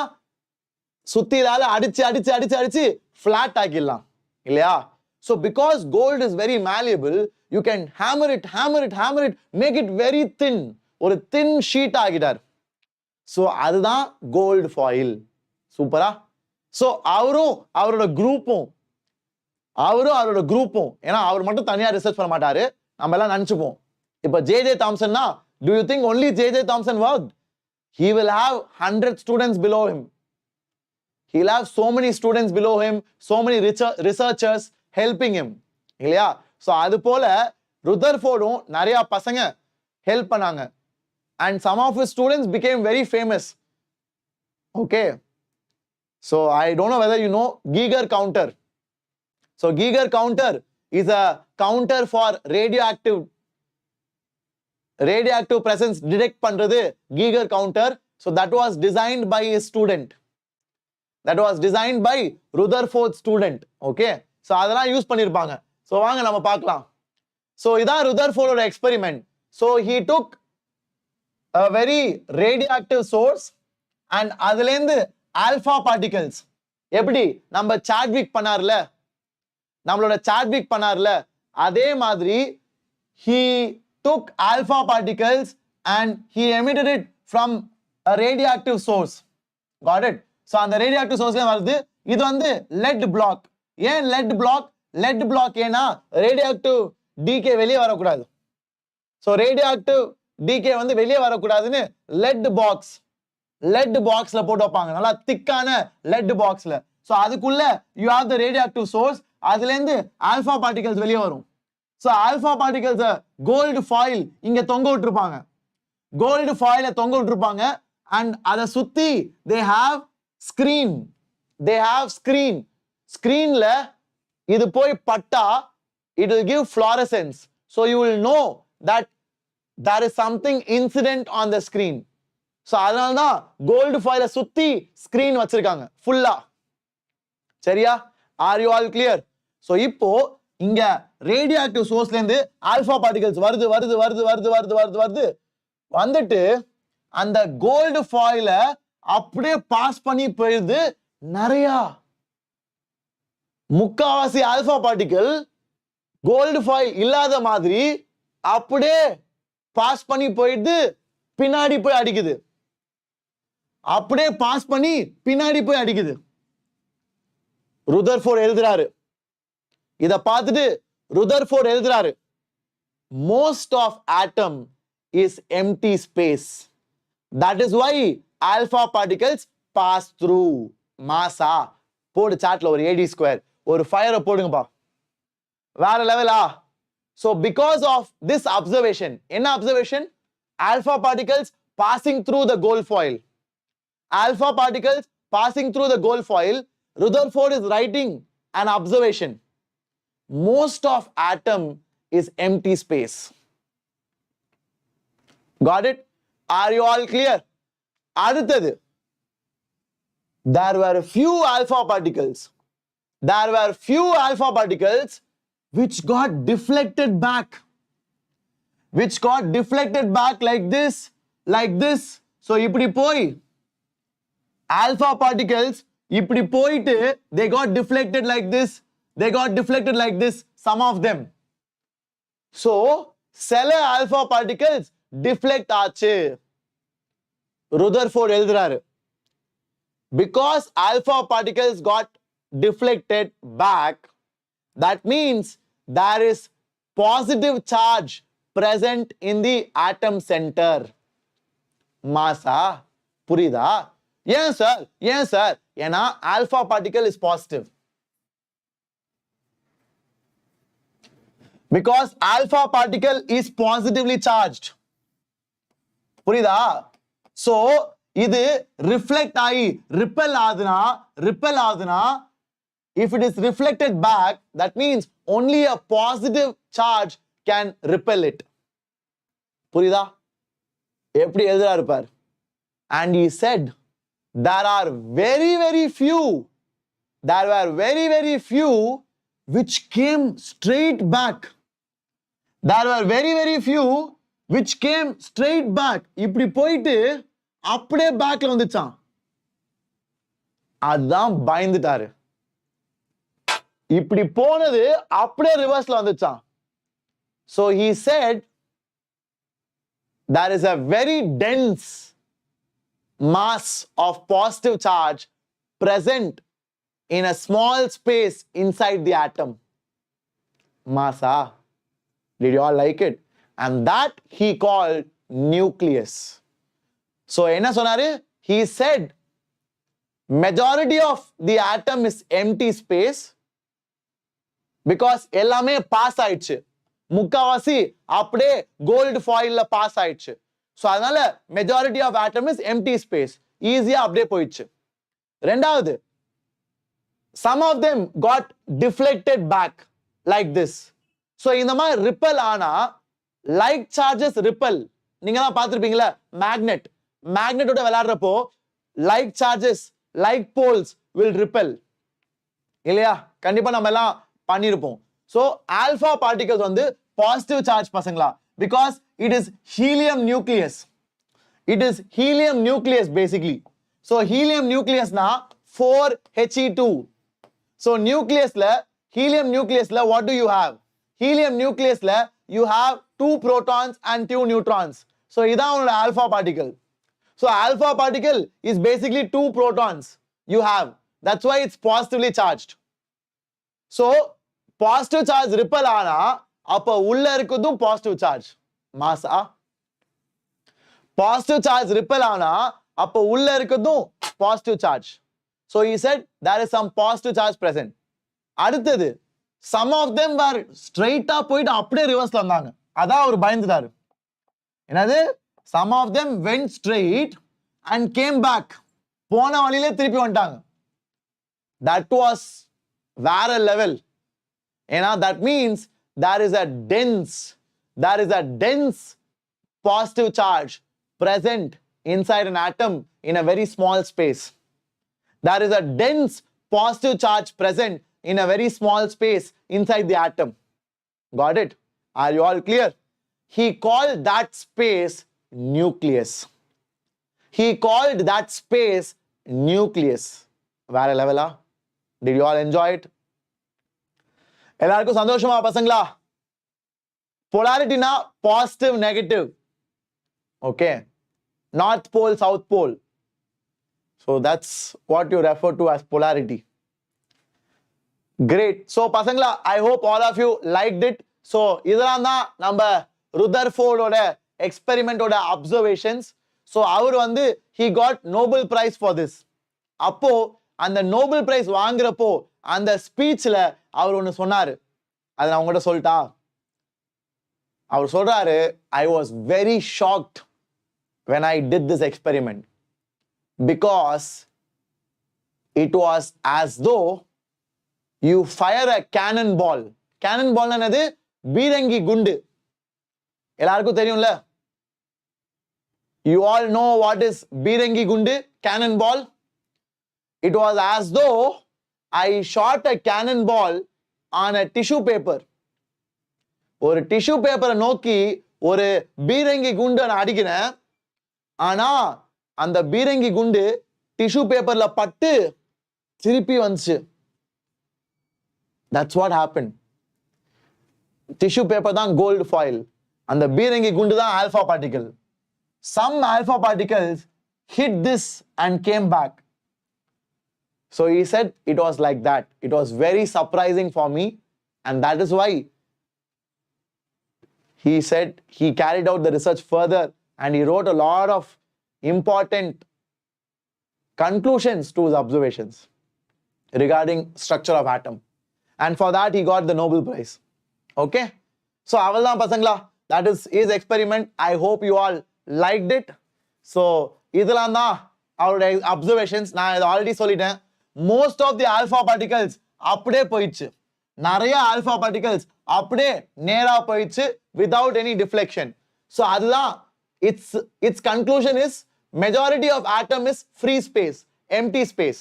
சுத்திரால அடிச்சு ஃபிளாட் ஆக்கிடலாம் இல்லையா? So because gold is very malleable, you can hammer it, make it very thin. ஒரு thin sheet ஆகிட்டார். So அதுதான் gold foil. சூப்பரா? So அவரோட குரூப்பும் ஏன்னா அவர் மட்டும் தனியா ரிசர்ச் பண்ண மாட்டாரு, நம்ம எல்லாம் நினைச்சுப்போம். இப்ப J தாம்சன்னா, do you think only J.J. Thomson worked? He will have 100 students below him. He'll have so many students below him, so many researchers helping him. இல்லையா? ஸோ அது போல ருதர்ஃபோர்டும் நிறைய பசங்க ஹெல்ப் பண்ணாங்க. And some of his students became very famous. Okay. So I don't know whether you know Geiger counter. So Geiger counter is a counter for radioactive presence detect பண்றது Geiger counter. So that was designed by his student. That was designed by Rutherford's student. Okay, so அதெல்லாம் யூஸ் பண்ணிருப்பாங்க. So வாங்க நம்ம பார்க்கலாம். So இதான் Rutherford experiment. So he took a very radioactive source and அதிலேந்து alpha particles. எப்படி நம்ம நம்மளோட சாட்விக் பண்ணார்ல, அதே மாதிரி he took alpha particles and he emitted it from a radioactive source. Got it? So அந்த ரேடியோஆக்டிவ் சோர்ஸ்ல வருது. இது வந்து லெட் பிளாக். ஏன் லெட் பிளாக் ஏன்னா ரேடியோஆக்டிவ் டிகே வெளியே வரக்கூடாது. ஸோ ரேடியோஆக்டிவ் டிகே வந்து வெளியே வரக்கூடாதுன்னு லெட் பாக்ஸ்ல போட்டு வைப்பாங்க, நல்லா திக்கான லெட் பாக்ஸ்ல. ஸோ அதுக்குள்ள you have the radioactive source, அதுல இருந்து ஆல்பா பார்ட்டிகல்ஸ் வெளியே வரும். So alpha particles gold foil இங்க தொங்க விட்டுருப்பாங்க, அண்ட் அதை சுத்தி they have screen. ஸ்கிரீன்ல இது போய் பட்டா it will give fluorescence, so you will know that there is something incident on the screen. so அதனால தான் கோல்டு ஃபாயிலை சுத்தி ஸ்கிரீன் வச்சிருக்காங்க ஃபுல்லா. சரியா? are you all clear? so இப்போ இங்க ரேடியோஆக்டிவ் சோர்ஸ்ல இருந்து ஆல்பா பார்ட்டிகல்ஸ் வருது வந்துட்டு அந்த கோல்டு ஃபாயில அப்படியே பாஸ் பண்ணி போயிடுது. நிறைய முக்காவாசி ஆல்பா பார்ட்டிகல் கோல்டு ஃபாயில் இல்லாத மாதிரி அப்படியே பாஸ் பண்ணி போயிடுது, பின்னாடி போய் அடிக்குது. ருதர்ஃபோர்ட் எழுதுறாரு. இத பார்த்துட்டு ருதர்ஃபோர்ட் எழுதுறாரு, most of atom is empty space. That is why alpha particles pass through. மாசா போடு சாட்ல ஒரு AD2 ஒரு ஃபயரை போடுங்கப்பா, வேற லெவலா. so because of this observation, என்ன observation? alpha particles passing through the gold foil. Rutherford is writing an observation. Most of atom is empty space. Got it? Are you all clear? அடுத்தது, there were a few alpha particles there were few alpha particles which got deflected back. Which got deflected back like this, like this. So, இப்படி போய் alpha particles இப்படி போயிட்டு they got deflected like this. They got deflected like this, some of them. So, சில alpha particles deflect ஆச்சு. Rutherford எழுதுறாரு. Because alpha particles got deflected back, that means there is positive charge present in the atom center. Massa, purida? Yes, sir. Yes, sir. Yena alpha particle is positive. Because alpha particle is positively charged. Purida? So, இது reflect ஆகி repel ஆகுதுனா if it is reflected back, that means only a positive charge can repel it. புரியுதா? எப்படி எழுதுறாரு பார். And he said, there were very few which came straight back. There were very few which came straight back. இப்படி போயிட்டு அப்படியே பேக்ல வந்துச்சான். அதான் பயந்துட்டாரு. இப்படி போனது அப்படியே ரிவர்ஸ்ல வந்துச்சான். So he said, there is a very dense mass of positive charge present in a small space inside the atom. Massa. Did you all like it? And that he called nucleus. So, enna sonaru? He said, majority of the atom is empty space because ellame pass ஆயிடுச்சு. முக்காவாசி அப்படியே gold foil ல pass ஆயிடுச்சு. So, அதனால majority of atom is empty space. ஈஸியா அப்படியே போயிடுச்சு. ரெண்டாவது, some of them got deflected back like this. So, இந்த மாதிரி repel ஆனா like charges repel. நீங்க தான் பார்த்திருப்பீங்களா magnet ஓட விளையாடுறப்போ like charges, like poles will repel. இல்லையா? கண்டிப்பா நம்ம எல்லாம் பண்ணிருப்போம். So, alpha particles வந்து positive charge பசங்களா, because it is helium nucleus. It is helium nucleus basically. So, helium nucleus na 4He2. So, helium nucleus la what do you have? Helium nucleus la you have 2 protons and 2 neutrons. So, இதான் உன்னோட alpha particle. So, alpha particle is basically 2 protons you have. That's why it's positively charged. So, positive charge repel ஆனா அப்ப உள்ள இருக்குதும் positive charge. Massa. Positive charge repel ஆனா அப்ப உள்ள இருக்குதும் positive charge. So, he said there is some positive charge present. அடுத்தது, some of them were straight up போயிட்டு அப்படியே ரிவர்ஸ்ல வந்தாங்க. அதான் அவர் பயந்துட்டாரு. என்னது? Some of them went straight and came back. போன வழியிலே திருப்பி வந்துட்டாங்க. That was வேற level. ஏன்னா that means there is a dense positive charge present inside an atom in a very small space. There is a dense positive charge present in a very small space inside the atom. Got it? Are you all clear? He called that space nucleus. He called that space nucleus. வேற லெவலா? Did you all enjoy it? எல்லாருக்கும் சந்தோஷமா பசங்களா? Polarity na positive negative. Okay. North pole, south pole. So that's what you refer to as polarity. Great. So பசங்களா, I hope all of you liked it. So இதெல்லாம் தான் நம்ம ருதர்ஃபோர்டோட எக்ஸ்பெரிமெண்டோட அப்சர்வேஷன்ஸ். ஸோ அவர் வந்து he got Nobel Prize for this. அப்போ அந்த நோபல் பிரைஸ் வாங்குறப்போ அந்த ஸ்பீச்ல அவர் ஒன்று சொன்னாரு. அதை நான் உங்கள்கிட்ட சொல்லிட்டா? அவர் சொல்றாரு, I was very shocked when I did this experiment because it was as though you fire a cannonball. Cannonball என்னது? பீரங்கி குண்டு. எல்லாருக்கும் தெரியும்ல? You all know what is பீரங்கி குண்டு, cannonball. It was as though I shot a cannonball on a tissue paper. ஒரு டிஷ்யூ பேப்பரை நோக்கி ஒரு பீரங்கி குண்டு நான் அடிக்கிறேன். ஆனா அந்த பீரங்கி குண்டு டிஷ்யூ பேப்பர்ல பட்டு திருப்பி வந்துச்சு. That's what happened. Tissue paper தான் கோல்டு ஃபாயில். அந்த பீரங்கி குண்டு தான் alpha particle. Some alpha particles hit this and came back. So he said it was like that. It was very surprising for me, and that is why he said he carried out the research further and he wrote a lot of important conclusions to his observations regarding structure of atom. And for that he got the Nobel Prize. Okay? So avallan pasangla, that is his experiment. I hope you all liked it. So இதெல்லாம் தான் அவருடைய observations. நான் இதை ஆல்ரெடி சொல்லிட்டேன். Most of the alpha particles அப்படியே போயிடுச்சு. நிறைய alpha particles அப்படியே நேரா போயிடுச்சு without any deflection. So அதுதான் its conclusion is majority of atom is free space, empty space.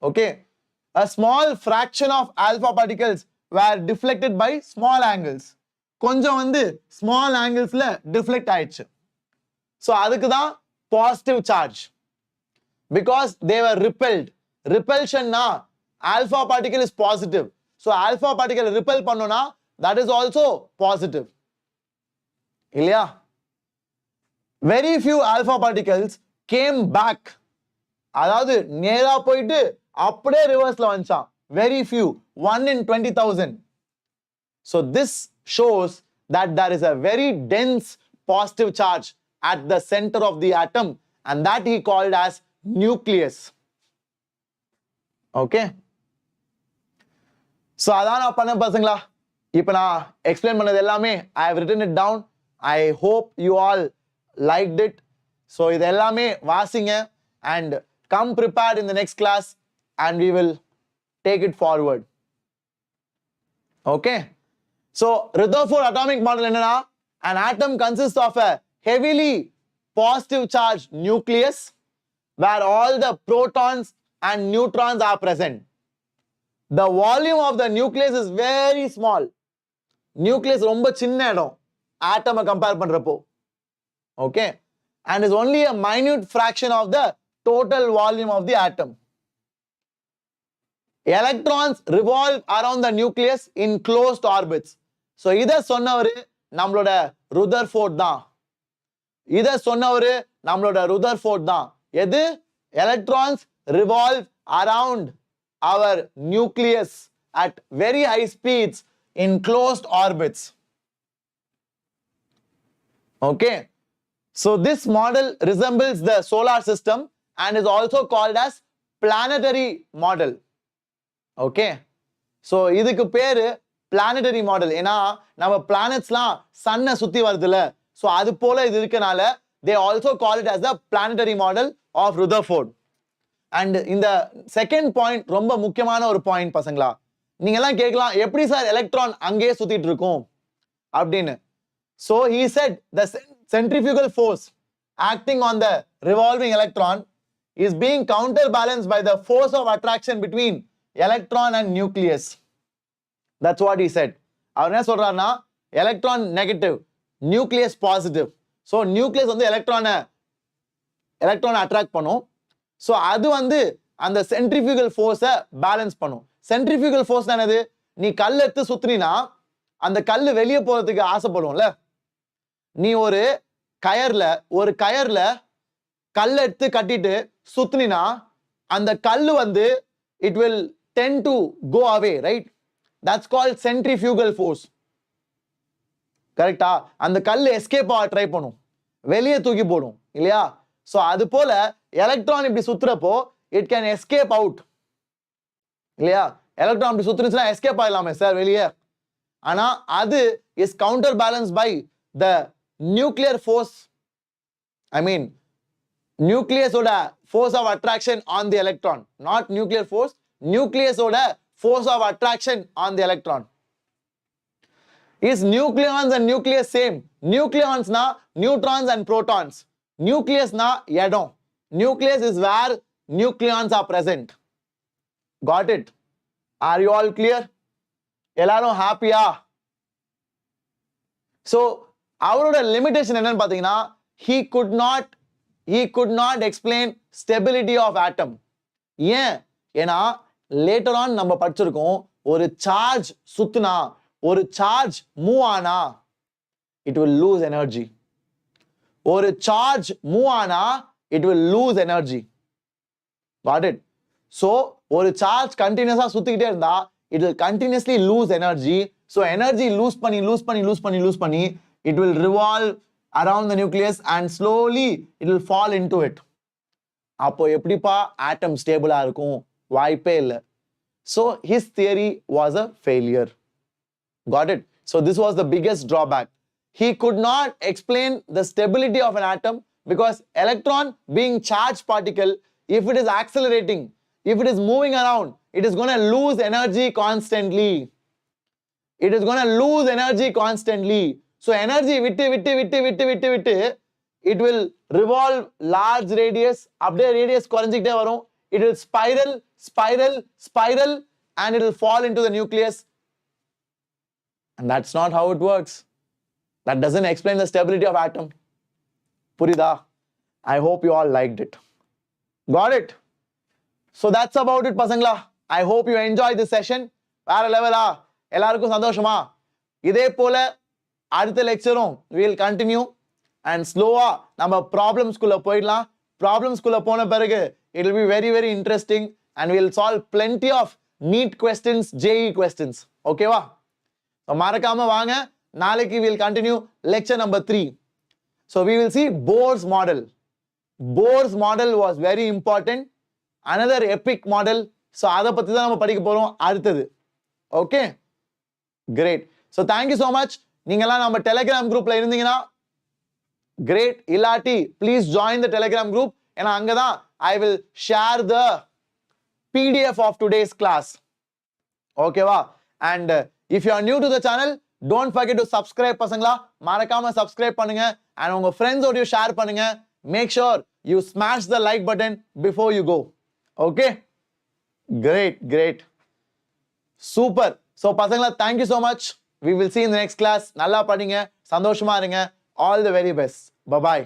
Okay? A small fraction of alpha particles were deflected by small angles. கொஞ்சம் வந்து small anglesல deflect ஆயிடுச்சு. So அதுக்கு தான் positive charge, because they were repelled. Repulsion na alpha particle is positive. So alpha particle repel பண்ணோம்னா that is also positive. இல்லையா? Very few alpha particles came back. அதாவது நேரா போயிட்டு அப்படியே ரிவர்ஸ்ல வந்துச்சான். Very few, 1 in 20,000. So this shows that there is a very dense positive charge at the center of the atom, and that he called as nucleus. Okay? So அதான் நான் பண்ண பசங்களா. இப்போ நான் எக்ஸ்பிளைன் பண்ணது எல்லாமே I have written it down. I hope you all liked it. So இது எல்லாமே வாசிங்க and come prepared in the next class and we will take it forward. Okay? So Rutherford atomic model என்னன்னா, an atom consists of a heavily positive charged nucleus where all the protons and neutrons are present. The volume of the nucleus is very small. Nucleus ரொம்ப சின்ன இடம் atom compare பண்றப்போ. Okay? And is only a minute fraction of the total volume of the atom. Electrons revolve around the nucleus in closed orbits. So இத சொன்னவரு நம்மளோட ருதர்ஃபோர்ட் தான். இத சொன்னவரு நம்மளோட ருதர்ஃபோர்ட் தான். எது? Electrons revolve around our nucleus at very high speeds in closed orbits. Okay? So this model resembles the solar system and is also called as planetary model. Okay? So இதுக்கு பேரு planetary model. ஏன்னா நம்ம planetsலாம் சன்னை சுத்தி வருதுல. So அது போல இது இருக்கனால they also call it as the planetary model of Rutherford. And இந்த second point ரொம்ப முக்கியமான ஒரு பாயிண்ட் பசங்களா. நீங்க எல்லாம் கேட்கலாம், எப்படி சார் எலக்ட்ரான் அங்கேயே சுத்திட்டு இருக்கும் அப்படின்னு. So he said the centrifugal force acting on the revolving electron is being counterbalanced by the force of attraction between electron and nucleus. That's what he said. அவர் என்ன சொல்றாருன்னா, electron negative, nucleus positive. So nucleus வந்து எலக்ட்ரானை அட்ராக்ட் பண்ணும். ஸோ அது வந்து அந்த சென்ட்ரிஃபியூகல் ஃபோர்ஸை பேலன்ஸ் பண்ணும். சென்ட்ரிஃபியூகல் ஃபோர்ஸ் என்னது? நீ கல் எடுத்து சுத்தினா அந்த கல் வெளியே போறதுக்கு ஆசைப்படும்ல. நீ ஒரு கயர்ல கல் எடுத்து கட்டிட்டு சுத்தினா அந்த கல் வந்து it will tend to go away, right? That's called centrifugal force. கரெக்டா? அந்த கல் எஸ்கேப் ஆக ட்ரை பண்ணும், வெளியே தூக்கி போடும் இல்லையா? ஸோ அது போல எலக்ட்ரான் இப்படி சுத்துறப்போ இட் கேன் எஸ்கேப் அவுட் இல்லையா? எலக்ட்ரான் இப்படி சுத்துனுச்சுன்னா எஸ்கேப் ஆகலாமே சார் வெளியே. ஆனா அது is counter balance by the nuclear force. I mean நியூக்ளியஸோட force of attraction on the electron, not nuclear force, nucleusோட force of attraction on the electron. Is nucleons and nucleus same? Nucleons na neutrons and protons, nucleus na இடம். Nucleus is where nucleons are present. Got it? Are you all clear? எல்லாரும் ஹாப்பியா? So அவரோட லிமிடேஷன் என்னன்னு பாத்தீங்கன்னா he could not explain stability of atom. ஏன்? ஏன்னா later on நம்ம படிச்சிருக்கோம் ஒரு சார்ஜ் சுத்துனா ஒரு சார்ஜ் மூவ் ஆனா it will lose energy. ஒரு சார்ஜ் மூவ் ஆனா it will lose energy. Got it? So ஒரு சார்ஜ் கண்டினியூஸா சுத்திக்கிட்டே இருந்தா it will continuously lose energy. So energy lose பண்ணி it will revolve around the nucleus and slowly it will fall into it. அப்போ எப்படிப்பா atom stable இருக்கும்? வாய்ப்பே இல்லை. So his theory was a failure. Got it? So this was the biggest drawback. He could not explain the stability of an atom because electron being charged particle, if it is accelerating, if it is moving around, it is going to lose energy constantly. It is going to lose energy constantly. So energy விட்டு it will revolve large radius, அப்படியே radius குறைஞ்சிக்கிட்டே வரும். It will spiral and it will fall into the nucleus. And that's not how it works. That doesn't explain the stability of atom. புரியுதா? I hope you all liked it. Got it? So that's about it பசங்களா. I hope you enjoyed this session. வேற லெவலா? எல்லாருக்கும் சந்தோஷமா? இதே போல அடுத்த லெக்சரும் we will continue and ஸ்லோவா நம்ம ப்ராப்ளம்ஸ்குள்ள போயிடலாம். ப்ராப்ளம்ஸ்குள்ள போன பிறகு it will be very very interesting and we will solve plenty of NEET questions, JEE questions. ஓகேவா? So மறக்காம வாங்க. நாளைக்கு we will continue lecture number 3. So we will see Bohr's model. Bohr's model was very important. Another epic model. So அதை பத்தி தான் நம்ம படிக்க போறோம் அடுத்தது. Okay? Great. So thank you so much. நீங்கலாம் நம்ம Telegram groupல இருந்தீங்கன்னா great. இல்லாட்டி please join the Telegram group. ஏன்னா அங்கதான் I will share the PDF of today's class. ஓகேவா? And if you are new to the channel, don't forget to subscribe பசங்களா. மறக்காம subscribe பண்ணுங்க and உங்க friends ஓட share பண்ணுங்க. Make sure you smash the like button before you go. Okay? Great. Super. So பசங்களா, thank you so much. We will see you in the next class. நல்லா படிங்க, சந்தோஷமா இருங்க. All the very best. Bye bye.